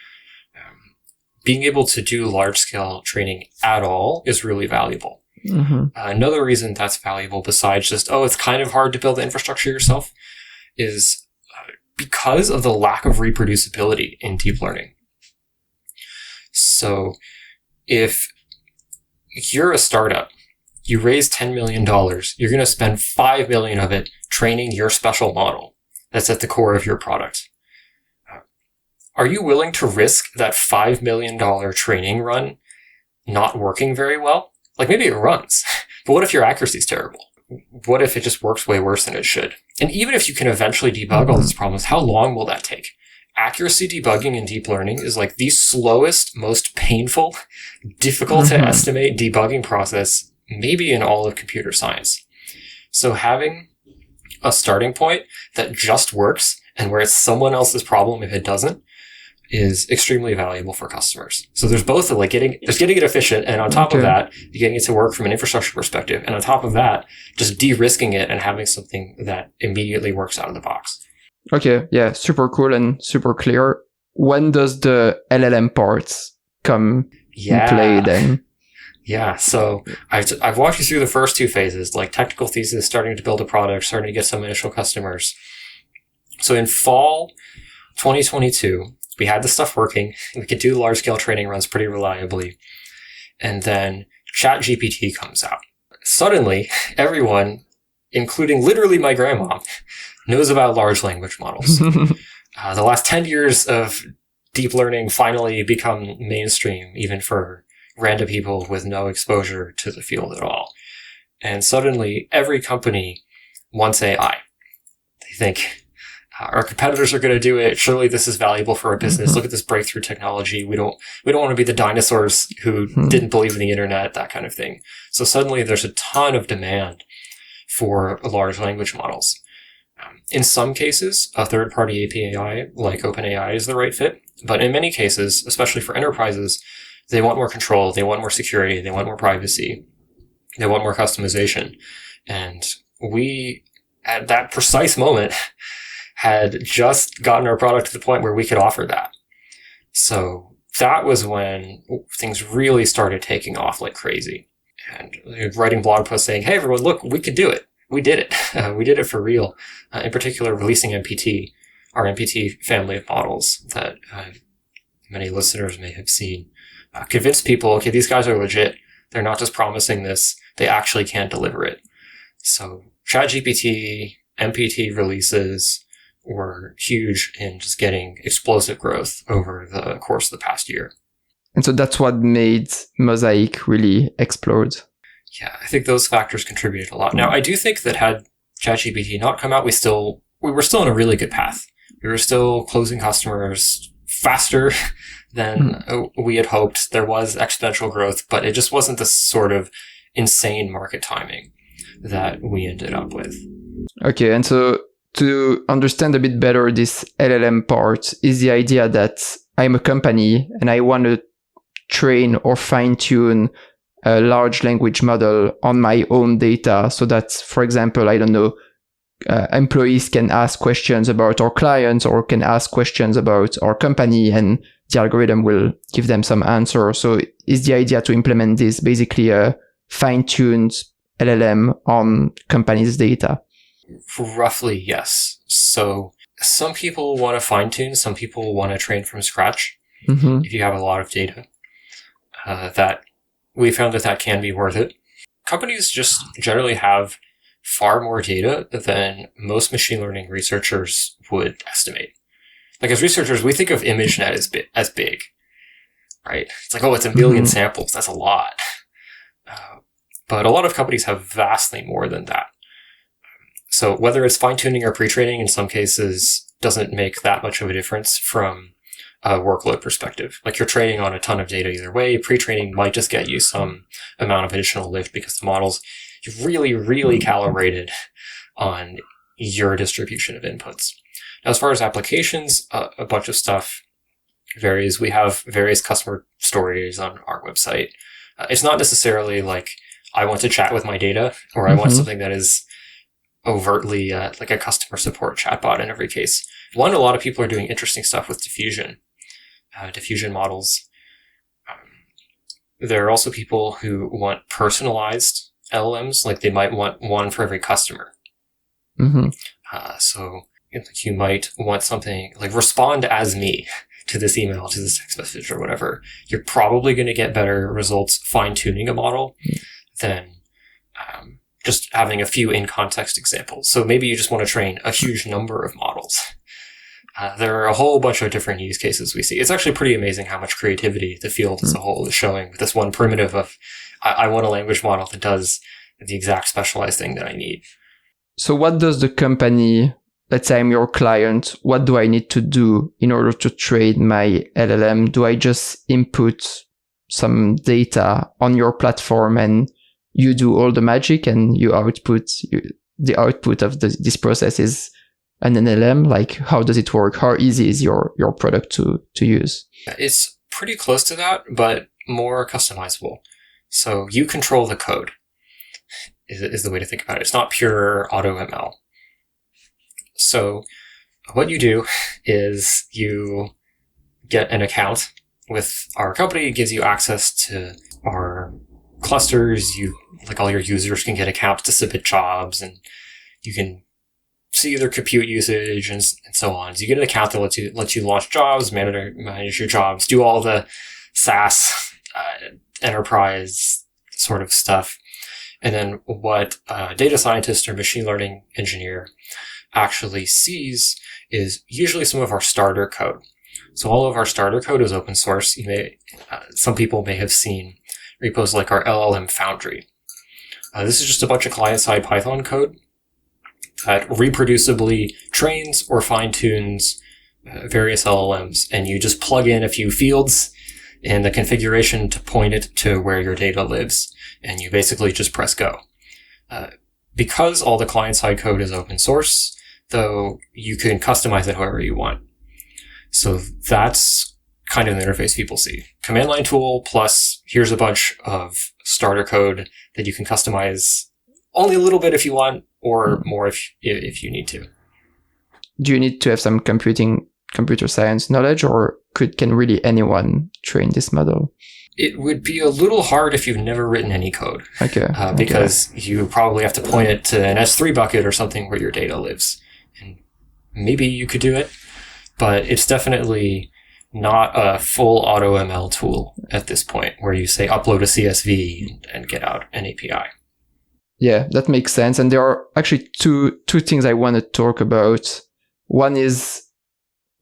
Speaker 1: being able to do large-scale training at all is really valuable. Mm-hmm. Another reason that's valuable, besides just, it's kind of hard to build the infrastructure yourself, is because of the lack of reproducibility in deep learning. So if you're a startup, you raise $10 million, you're going to spend $5 million of it training your special model that's at the core of your product. Are you willing to risk that $5 million training run not working very well? Like, maybe it runs, but what if your accuracy is terrible? What if it just works way worse than it should? And even if you can eventually debug all these problems, how long will that take? Accuracy debugging in deep learning is like the slowest, most painful, difficult to estimate debugging process, maybe in all of computer science. So having a starting point that just works and where it's someone else's problem if it doesn't is extremely valuable for customers. So there's both like getting it efficient, and on top of that, getting it to work from an infrastructure perspective. And on top of that, just de-risking it and having something that immediately works out of the box.
Speaker 2: Okay, yeah, super cool and super clear. When does the LLM parts come in play then?
Speaker 1: Yeah, so I've walked you through the first two phases, like technical thesis, starting to build a product, starting to get some initial customers. So in fall 2022, we had the stuff working. We could do large-scale training runs pretty reliably. And then ChatGPT comes out. Suddenly, everyone, including literally my grandma, knows about large language models. The last 10 years of deep learning finally become mainstream, even for random people with no exposure to the field at all. And suddenly, every company wants AI. They think, our competitors are going to do it. Surely this is valuable for our business. Look at this breakthrough technology. We don't want to be the dinosaurs who didn't believe in the internet, that kind of thing. So suddenly there's a ton of demand for large language models. In some cases, a third-party API like OpenAI is the right fit. But in many cases, especially for enterprises, they want more control. They want more security. They want more privacy. They want more customization. And we, at that precise moment, had just gotten our product to the point where we could offer that. So that was when things really started taking off like crazy. And writing blog posts saying, hey, everyone, look, we could do it. We did it. We did it for real. In particular, releasing MPT, our MPT family of models that many listeners may have seen, convinced people, okay, these guys are legit. They're not just promising this. They actually can deliver it. So ChatGPT, MPT releases were huge in just getting explosive growth over the course of the past year.
Speaker 2: And so that's what made Mosaic really explode.
Speaker 1: Yeah, I think those factors contributed a lot. Now, I do think that had ChatGPT not come out, we were still on a really good path. We were still closing customers faster than we had hoped. There was exponential growth, but it just wasn't the sort of insane market timing. that we ended up with.
Speaker 2: Okay, and so to understand a bit better this LLM part, is the idea that I'm a company and I want to train or fine-tune a large language model on my own data so that, for example, I don't know, employees can ask questions about our clients or can ask questions about our company and the algorithm will give them some answer. So is the idea to implement this basically a fine-tuned LLM on companies' data?
Speaker 1: Roughly, yes. So some people want to fine-tune, some people want to train from scratch.
Speaker 2: Mm-hmm.
Speaker 1: If you have a lot of data, that we found that can be worth it. Companies just generally have far more data than most machine learning researchers would estimate. Like as researchers, we think of ImageNet as big, right? It's like, oh, it's a million samples. That's a lot. But a lot of companies have vastly more than that. So whether it's fine-tuning or pre-training, in some cases, doesn't make that much of a difference from a workload perspective. Like you're training on a ton of data either way. Pre-training might just get you some amount of additional lift because the models you've really calibrated on your distribution of inputs. Now, as far as applications, a bunch of stuff varies. We have various customer stories on our website. It's not necessarily like I want to chat with my data or I want something that is overtly like a customer support chatbot in every case. A lot of people are doing interesting stuff with diffusion models. There are also people who want personalized LLMs, like they might want one for every customer. So you might want something like respond as me to this email, to this text message or whatever. You're probably going to get better results fine-tuning a model than just having a few in-context examples. So maybe you just want to train a huge number of models. There are a whole bunch of different use cases we see. It's actually pretty amazing how much creativity the field as a whole is showing with this one primitive of, I want a language model that does the exact specialized thing that I need.
Speaker 2: So what does the company, let's say I'm your client, what do I need to do in order to train my LLM? Do I just input some data on your platform and you do all the magic and the output of this process is an LLM? Like, how does it work? How easy is your product to use?
Speaker 1: It's pretty close to that, but more customizable. So you control the code is the way to think about it. It's not pure auto ML. So what you do is you get an account with our company. It gives you access to our clusters. Like all your users can get accounts to submit jobs and you can see their compute usage and so on. So you get an account that lets you launch jobs, manage your jobs, do all the SaaS enterprise sort of stuff. And then what a data scientist or machine learning engineer actually sees is usually some of our starter code. So all of our starter code is open source. Some people may have seen repos like our LLM Foundry. This is just a bunch of client-side Python code that reproducibly trains or fine-tunes various LLMs, and you just plug in a few fields in the configuration to point it to where your data lives, and you basically just press go. Because all the client-side code is open source, though, you can customize it however you want. So that's kind of the interface people see. Command line tool plus here's a bunch of starter code that you can customize only a little bit if you want, or more if you need to.
Speaker 2: Do you need to have some computer science knowledge, or can really anyone train this model?
Speaker 1: It would be a little hard if you've never written any code.
Speaker 2: Okay.
Speaker 1: Because you probably have to point it to an S3 bucket or something where your data lives. And maybe you could do it, but it's definitely not a full auto ML tool at this point where you say upload a CSV and get out an API.
Speaker 2: Yeah, that makes sense. And there are actually two things I want to talk about. One is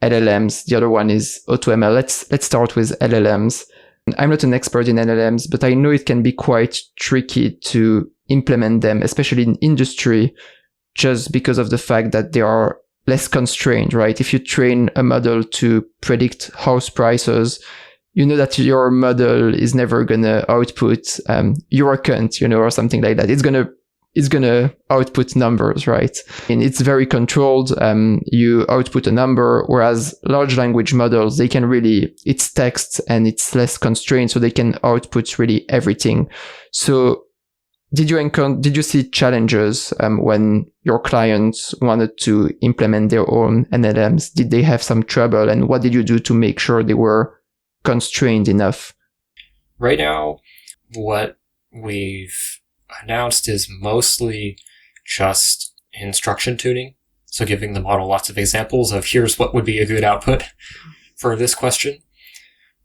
Speaker 2: LLMs. The other one is AutoML. Let's start with LLMs. I'm not an expert in LLMs, but I know it can be quite tricky to implement them, especially in industry, just because of the fact that they are less constrained, right? If you train a model to predict house prices, you know that your model is never going to output Eurocount, or something like that. It's going to it's going to output numbers, right? And it's very controlled. You output a number, whereas large language models, they can really, it's text and it's less constrained, so they can output really everything. So did you see challenges when your clients wanted to implement their own NLMs? Did they have some trouble, and what did you do to make sure they were constrained enough?
Speaker 1: Right now, what we've announced is mostly just instruction tuning. So giving the model lots of examples of here's what would be a good output for this question.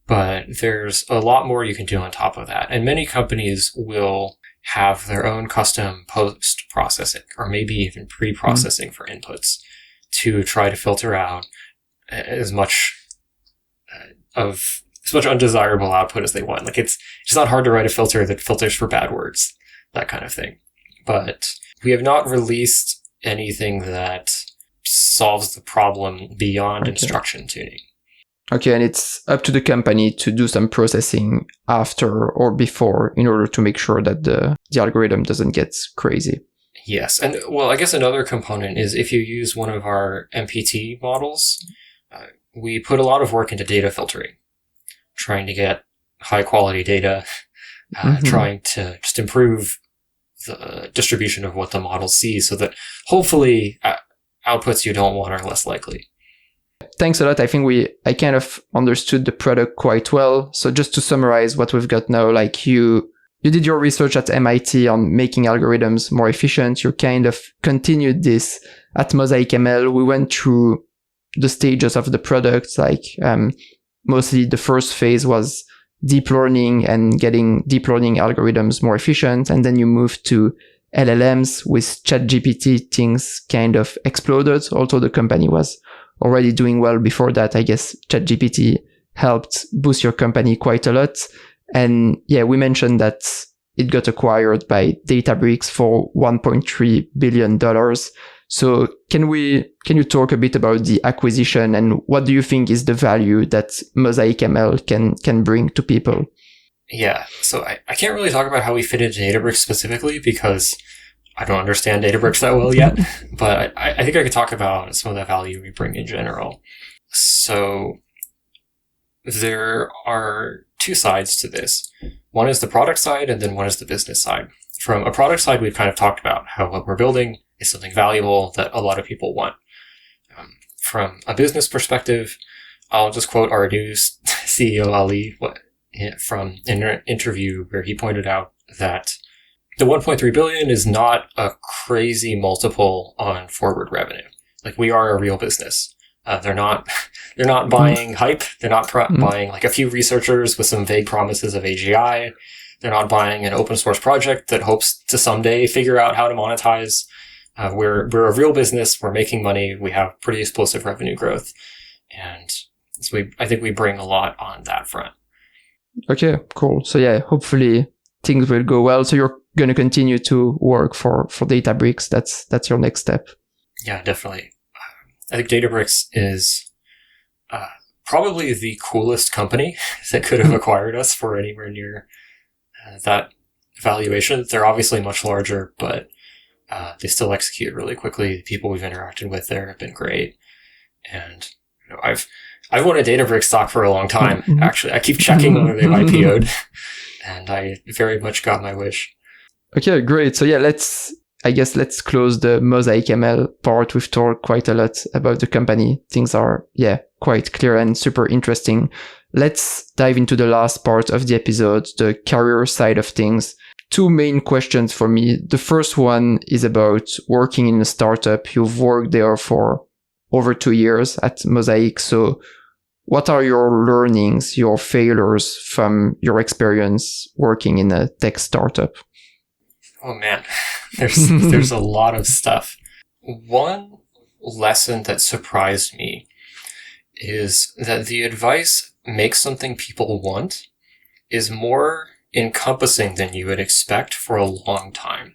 Speaker 1: But there's a lot more you can do on top of that. And many companies will have their own custom post-processing or maybe even pre-processing for inputs to try to filter out as much undesirable output as they want. Like it's not hard to write a filter that filters for bad words, that kind of thing. But we have not released anything that solves the problem beyond instruction tuning.
Speaker 2: Okay, and it's up to the company to do some processing after or before in order to make sure that the algorithm doesn't get crazy.
Speaker 1: Yes, and well, I guess another component is if you use one of our MPT models, we put a lot of work into data filtering, trying to get high quality data, trying to just improve the distribution of what the model sees so that hopefully outputs you don't want are less likely.
Speaker 2: Thanks a lot. I think I kind of understood the product quite well. So just to summarize what we've got now, like you did your research at MIT on making algorithms more efficient. You kind of continued this at MosaicML. We went through the stages of the product, like mostly the first phase was deep learning and getting deep learning algorithms more efficient. And then you moved to LLMs. With ChatGPT, things kind of exploded. Although the company was already doing well before that, I guess ChatGPT helped boost your company quite a lot. And yeah, we mentioned that it got acquired by Databricks for $1.3 billion. So can you talk a bit about the acquisition and what do you think is the value that MosaicML can bring to people?
Speaker 1: Yeah, so I can't really talk about how we fit into Databricks specifically because I don't understand Databricks that well yet, but I think I could talk about some of the value we bring in general. So there are two sides to this. One is the product side, and then one is the business side. From a product side, we've kind of talked about how what we're building is something valuable that a lot of people want. From a business perspective, I'll just quote our new CEO, Ali, from an interview where he pointed out that the 1.3 billion is not a crazy multiple on forward revenue. Like we are a real business. They're not buying hype. They're not buying like a few researchers with some vague promises of AGI. They're not buying an open source project that hopes to someday figure out how to monetize. We're a real business. We're making money. We have pretty explosive revenue growth. And so I think we bring a lot on that front. Okay,
Speaker 2: cool. So yeah, hopefully things will go well. So you're going to continue to work for Databricks. That's your next step.
Speaker 1: Yeah, definitely. I think Databricks is probably the coolest company that could have acquired us for anywhere near that valuation. They're obviously much larger, but they still execute really quickly. The people we've interacted with there have been great. And I've wanted Databricks stock for a long time. Actually, I keep checking whether they've IPO'd, and I very much got my wish.
Speaker 2: Okay, great. So yeah, let's close the MosaicML part. We've talked quite a lot about the company. Things are, quite clear and super interesting. Let's dive into the last part of the episode, the career side of things. Two main questions for me. The first one is about working in a startup. You've worked there for over 2 years at Mosaic. So what are your learnings, your failures from your experience working in a tech startup?
Speaker 1: Oh man, there's a lot of stuff. One lesson that surprised me is that the advice, make something people want, is more encompassing than you would expect for a long time.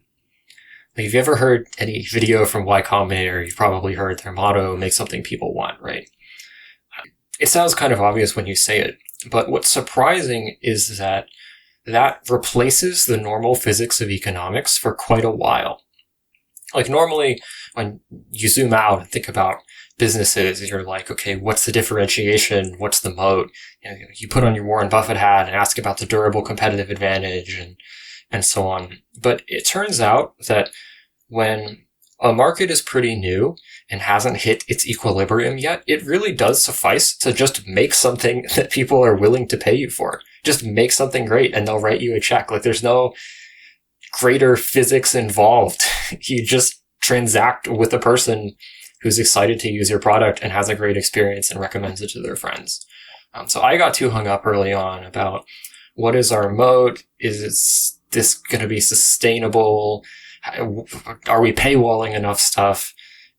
Speaker 1: Like, if you ever heard any video from Y Combinator, you've probably heard their motto, make something people want, right? It sounds kind of obvious when you say it, but what's surprising is that that replaces the normal physics of economics for quite a while. Like normally when you zoom out and think about businesses, you're like, okay, what's the differentiation? What's the moat? You put on your Warren Buffett hat and ask about the durable competitive advantage and so on. But it turns out that when a market is pretty new and hasn't hit its equilibrium yet, it really does suffice to just make something that people are willing to pay you for. Just make something great and they'll write you a check. Like there's no greater physics involved. You just transact with a person who's excited to use your product and has a great experience and recommends it to their friends. So I got too hung up early on about what is our moat? Is this going to be sustainable? Are we paywalling enough stuff?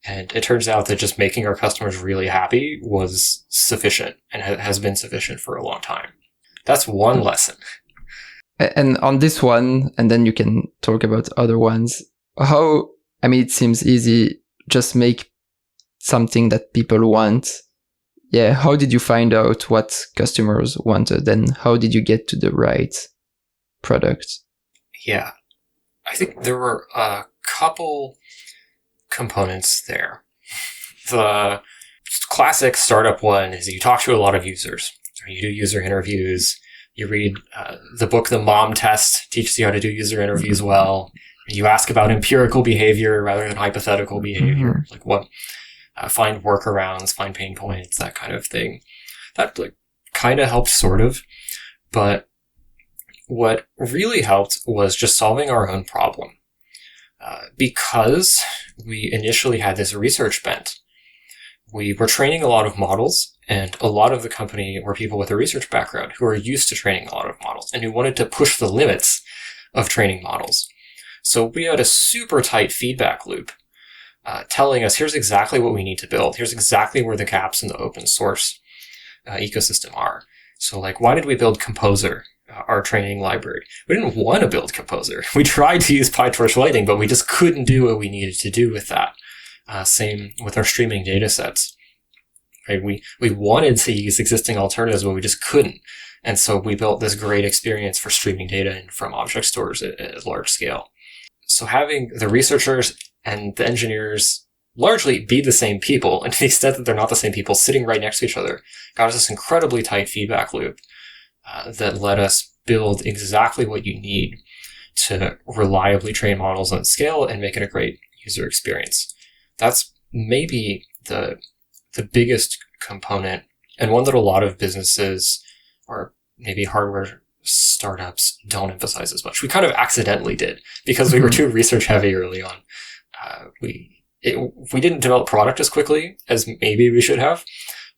Speaker 1: And it turns out that just making our customers really happy was sufficient and has been sufficient for a long time. That's one lesson.
Speaker 2: And on this one, and then you can talk about other ones, it seems easy, just make something that people want. Yeah, how did you find out what customers wanted and how did you get to the right product?
Speaker 1: Yeah, I think there were a couple components there. The classic startup one is you talk to a lot of users. You do user interviews. You read the book, The Mom Test, teaches you how to do user interviews well. You ask about empirical behavior rather than hypothetical behavior. Like what, find workarounds, find pain points, that kind of thing. That kind of helped sort of. But what really helped was just solving our own problem. Because we initially had this research bent, we were training a lot of models, and a lot of the company were people with a research background who are used to training a lot of models and who wanted to push the limits of training models. So we had a super tight feedback loop telling us, here's exactly what we need to build. Here's exactly where the gaps in the open source ecosystem are. So why did we build Composer, our training library? We didn't want to build Composer. We tried to use PyTorch Lightning, but we just couldn't do what we needed to do with that. Same with our streaming data sets. Right? We wanted to use existing alternatives, but we just couldn't. And so we built this great experience for streaming data in from object stores at large scale. So having the researchers and the engineers largely be the same people, and to the extent that they're not the same people, sitting right next to each other, got us this incredibly tight feedback loop that let us build exactly what you need to reliably train models on scale and make it a great user experience. That's maybe the biggest component, and one that a lot of businesses or maybe hardware startups don't emphasize as much. We kind of accidentally did because we were too research heavy early on. We didn't develop product as quickly as maybe we should have,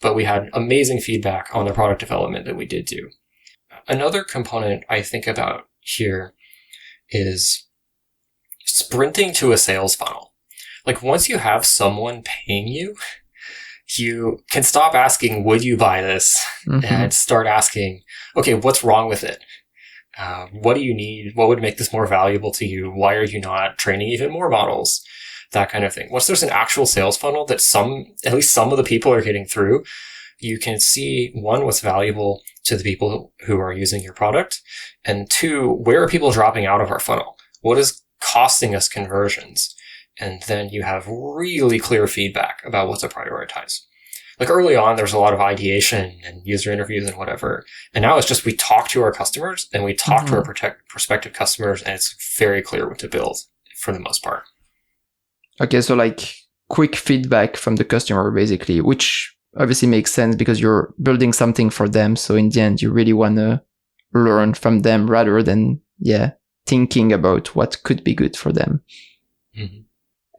Speaker 1: but we had amazing feedback on the product development that we did do. Another component I think about here is sprinting to a sales funnel. Once you have someone paying you, you can stop asking, would you buy this? And start asking, okay, what's wrong with it? What do you need? What would make this more valuable to you? Why are you not training even more models? That kind of thing. Once there's an actual sales funnel that at least some of the people are getting through, you can see, one, what's valuable to the people who are using your product, and two, where are people dropping out of our funnel? What is costing us conversions? And then you have really clear feedback about what to prioritize. Early on, there's a lot of ideation and user interviews and whatever. And now it's just we talk to our customers and we talk to our prospective customers, and it's very clear what to build for the most part.
Speaker 2: Okay, so quick feedback from the customer, basically, which obviously makes sense because you're building something for them. So in the end, you really want to learn from them rather than, thinking about what could be good for them. Mm-hmm.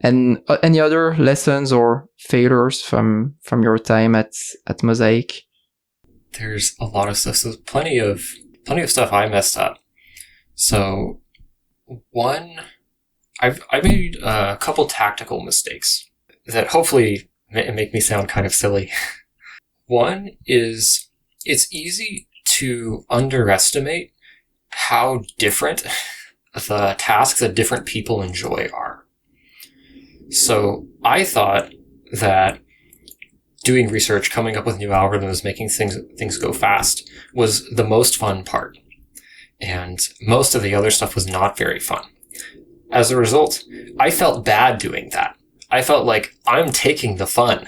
Speaker 2: And any other lessons or failures from your time at Mosaic?
Speaker 1: There's a lot of stuff. So plenty of stuff I messed up. So one, I made a couple tactical mistakes that hopefully make me sound kind of silly. One is it's easy to underestimate how different the tasks that different people enjoy are. So I thought that doing research, coming up with new algorithms, making things go fast was the most fun part. And most of the other stuff was not very fun. As a result, I felt bad doing that. I felt like I'm taking the fun.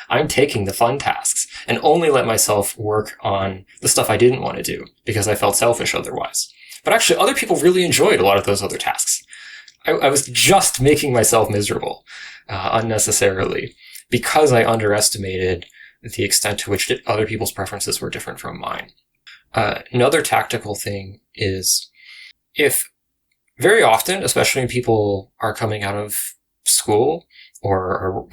Speaker 1: I'm taking the fun tasks and only let myself work on the stuff I didn't want to do because I felt selfish otherwise. But actually, other people really enjoyed a lot of those other tasks. I was just making myself miserable unnecessarily because I underestimated the extent to which other people's preferences were different from mine. Another tactical thing is if very often, especially when people are coming out of school or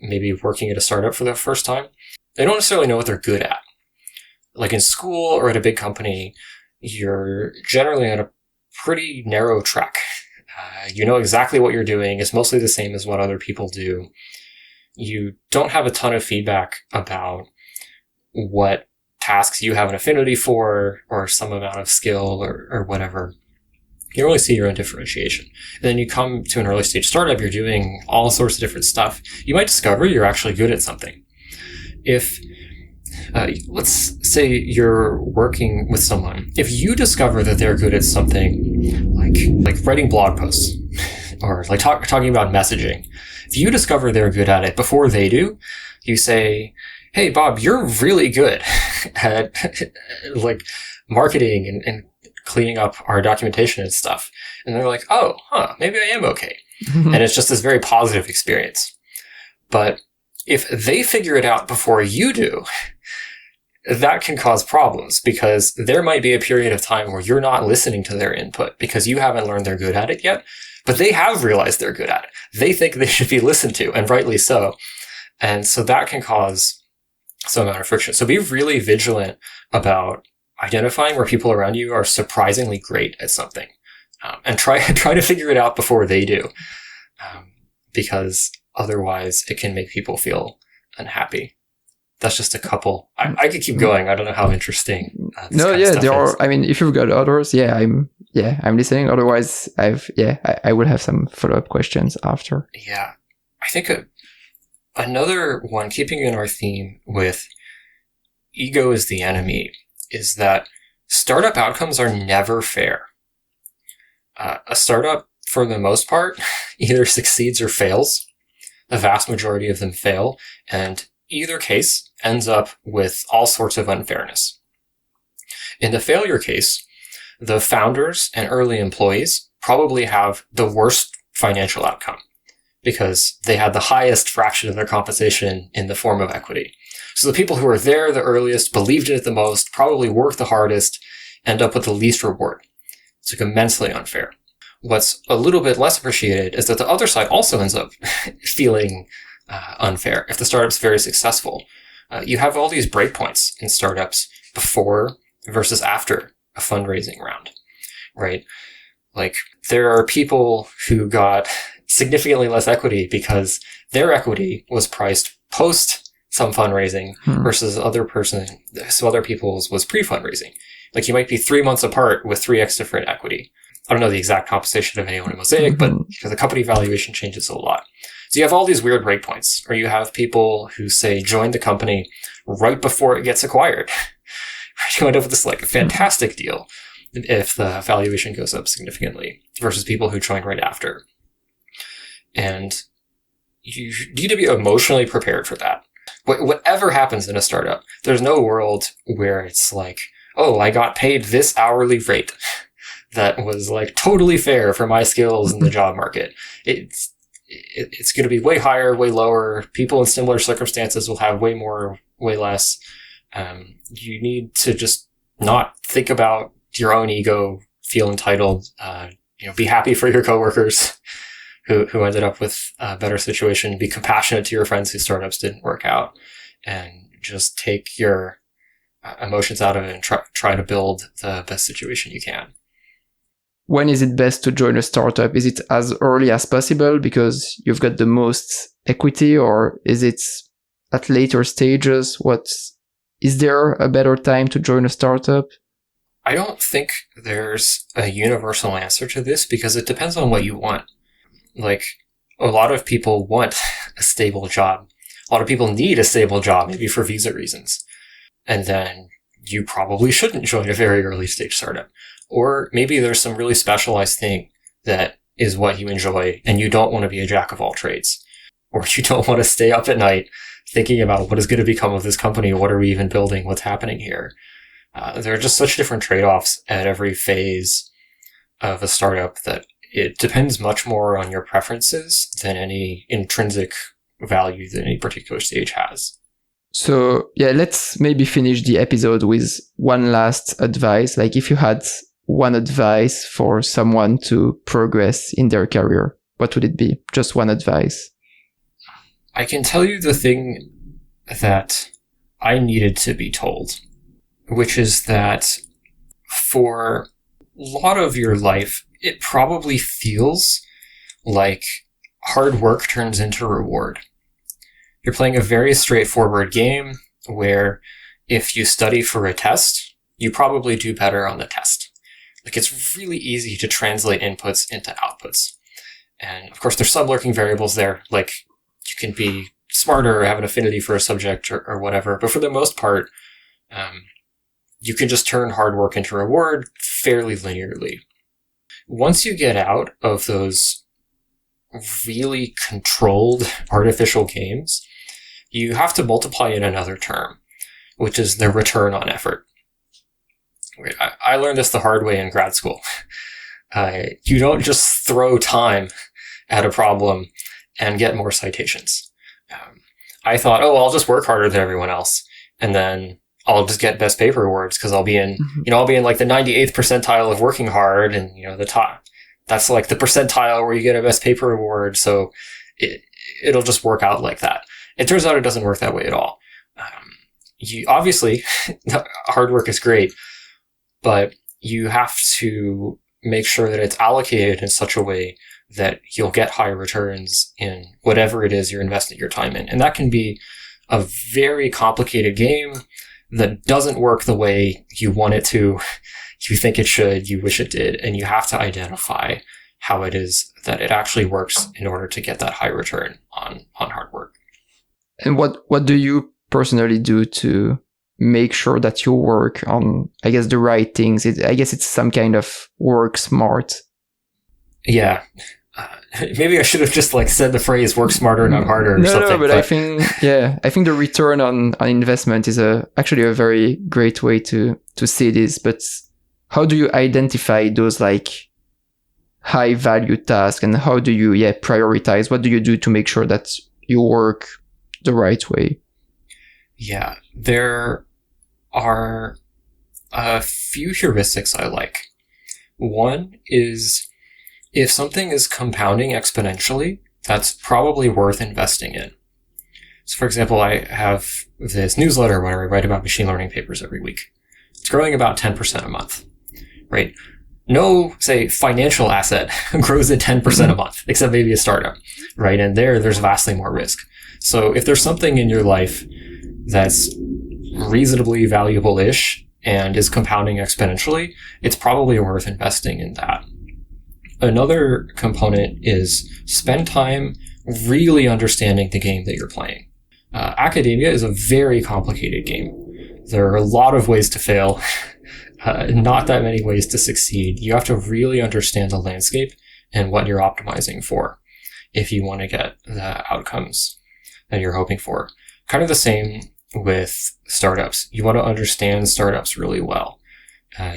Speaker 1: maybe working at a startup for the first time, they don't necessarily know what they're good at. Like in school or at a big company, you're generally on a pretty narrow track. You know exactly what you're doing. It's mostly the same as what other people do. You don't have a ton of feedback about what tasks you have an affinity for or some amount of skill or whatever. You only see your own differentiation. And then you come to an early stage startup, you're doing all sorts of different stuff. You might discover you're actually good at something. If, let's say you're working with someone, if you discover that they're good at something like writing blog posts or like talking about messaging, if you discover they're good at it before they do, you say, hey, Bob, you're really good at like marketing and cleaning up our documentation and stuff. And they're like, oh, maybe I am okay. And it's just this very positive experience. But if they figure it out before you do, that can cause problems because there might be a period of time where you're not listening to their input because you haven't learned they're good at it yet, but they have realized they're good at it. They think they should be listened to, and rightly so. And so that can cause some amount of friction. So be really vigilant about identifying where people around you are surprisingly great at something, and try to figure it out before they do, because otherwise it can make people feel unhappy. That's just a couple. I could keep going. I don't know how interesting.
Speaker 2: No, yeah, there are. I mean, if you've got others, I'm listening. Otherwise, I will have some follow-up questions after.
Speaker 1: Yeah, I think another one, keeping in our theme with ego is the enemy, is that startup outcomes are never fair. A startup, for the most part, either succeeds or fails. The vast majority of them fail, and either case ends up with all sorts of unfairness. In the failure case, the founders and early employees probably have the worst financial outcome because they had the highest fraction of their compensation in the form of equity. So the people who were there the earliest, believed in it the most, probably worked the hardest, end up with the least reward. It's like immensely unfair. What's a little bit less appreciated is that the other side also ends up feeling unfair. If the startup's very successful, you have all these breakpoints in startups before versus after a fundraising round, right? Like there are people who got significantly less equity because their equity was priced post some fundraising versus other people's was pre-fundraising. Like you might be 3 months apart with 3x different equity. I don't know the exact compensation of anyone in Mosaic, but the company valuation changes a lot. So you have all these weird breakpoints, or you have people who say join the company right before it gets acquired. You end up with this like fantastic deal if the valuation goes up significantly versus people who join right after. And you need to be emotionally prepared for that. Whatever happens in a startup, there's no world where it's like, oh, I got paid this hourly rate that was like totally fair for my skills in the job market. It's going to be way higher, way lower. People in similar circumstances will have way more, way less. You need to just not think about your own ego, feel entitled, be happy for your coworkers who ended up with a better situation, be compassionate to your friends whose startups didn't work out, and just take your emotions out of it and try to build the best situation you can.
Speaker 2: When is it best to join a startup? Is it as early as possible because you've got the most equity, or is it at later stages? Is there a better time to join a startup?
Speaker 1: I don't think there's a universal answer to this because it depends on what you want. Like, a lot of people want a stable job. A lot of people need a stable job, maybe for visa reasons. And then you probably shouldn't join a very early stage startup. Or maybe there's some really specialized thing that is what you enjoy and you don't want to be a jack of all trades. Or you don't want to stay up at night thinking about what is going to become of this company. What are we even building? What's happening here? There are just such different trade-offs at every phase of a startup that it depends much more on your preferences than any intrinsic value that any particular stage has.
Speaker 2: So yeah, let's maybe finish the episode with one last advice. Like if you had one advice for someone to progress in their career, what would it be? Just one advice.
Speaker 1: I can tell you the thing that I needed to be told, which is that for a lot of your life, it probably feels like hard work turns into reward. You're playing a very straightforward game where if you study for a test, you probably do better on the test. Like it's really easy to translate inputs into outputs. And of course, there's some lurking variables there, like you can be smarter or have an affinity for a subject or whatever. But for the most part, you can just turn hard work into reward fairly linearly. Once you get out of those really controlled artificial games, you have to multiply in another term, which is the return on effort. I learned this the hard way in grad school. You don't just throw time at a problem and get more citations. I thought, I'll just work harder than everyone else, and then I'll just get best paper awards because I'll be in, I'll be in like the 98th percentile of working hard, and the top. That's like the percentile where you get a best paper award. So it'll just work out like that. It turns out it doesn't work that way at all. You obviously hard work is great, but you have to make sure that it's allocated in such a way that you'll get high returns in whatever it is you're investing your time in. And that can be a very complicated game that doesn't work the way you want it to, you think it should, you wish it did, and you have to identify how it is that it actually works in order to get that high return on hard work.
Speaker 2: And what do you personally do to make sure that you work on, I guess, the right things? I guess it's some kind of work smart.
Speaker 1: Yeah. Maybe I should have just said the phrase "work smarter, not harder" or something.
Speaker 2: No, but I think the return on investment is actually a very great way to see this. But how do you identify those high value tasks, and how do you prioritize? What do you do to make sure that you work the right way?
Speaker 1: Yeah, there are a few heuristics I like. One is, if something is compounding exponentially, that's probably worth investing in. So for example, I have this newsletter where I write about machine learning papers every week. It's growing about 10% a month, right? No, say, financial asset grows at 10% a month, except maybe a startup, right? And there's vastly more risk. So if there's something in your life that's reasonably valuable-ish and is compounding exponentially, it's probably worth investing in that. Another component is spend time really understanding the game that you're playing. Academia is a very complicated game. There are a lot of ways to fail, not that many ways to succeed. You have to really understand the landscape and what you're optimizing for if you want to get the outcomes that you're hoping for. Kind of the same with startups. You want to understand startups really well.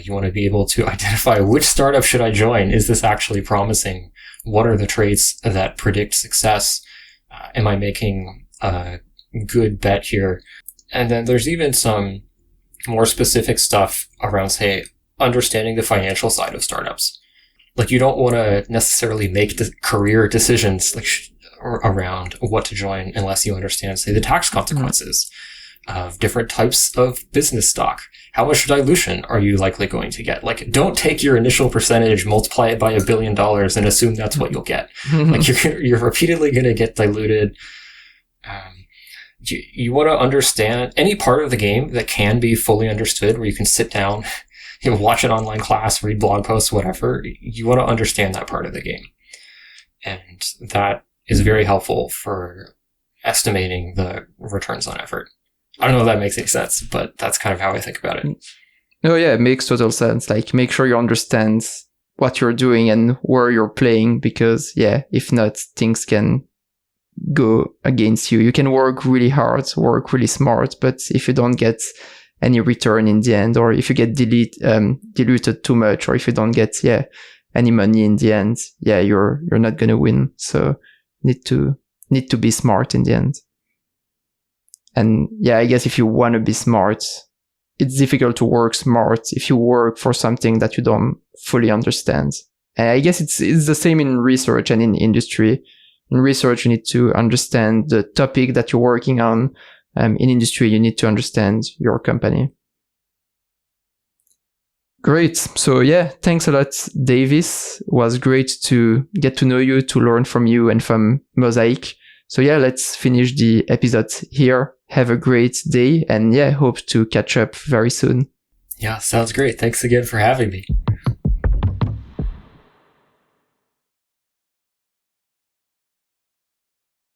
Speaker 1: You want to be able to identify which startup should I join? Is this actually promising? What are the traits that predict success? Am I making a good bet here? And then there's even some more specific stuff around, say, understanding the financial side of startups. You don't want to necessarily make the career decisions around what to join unless you understand, say, the tax consequences of different types of business stock. How much dilution are you likely going to get? Don't take your initial percentage, multiply it by $1 billion, and assume that's what you'll get. You're repeatedly going to get diluted. You want to understand any part of the game that can be fully understood, where you can sit down, watch an online class, read blog posts, whatever. You want to understand that part of the game. And that is very helpful for estimating the returns on effort. I don't know if that makes any sense, but that's kind of how I think about it.
Speaker 2: Oh yeah, it makes total sense. Like, make sure you understand what you're doing and where you're playing, because yeah, if not, things can go against you. You can work really hard, work really smart, but if you don't get any return in the end, or if you get diluted too much, or if you don't get any money in the end, you're not gonna win. So need to be smart in the end. And yeah, I guess if you want to be smart, it's difficult to work smart if you work for something that you don't fully understand. And I guess it's the same in research and in industry. In research, you need to understand the topic that you're working on. In industry, you need to understand your company. Great. So yeah, thanks a lot, Davis. It was great to get to know you, to learn from you and from Mosaic. So yeah, let's finish the episode here. Have a great day, and hope to catch up very soon.
Speaker 1: Yeah, sounds great. Thanks again for having me.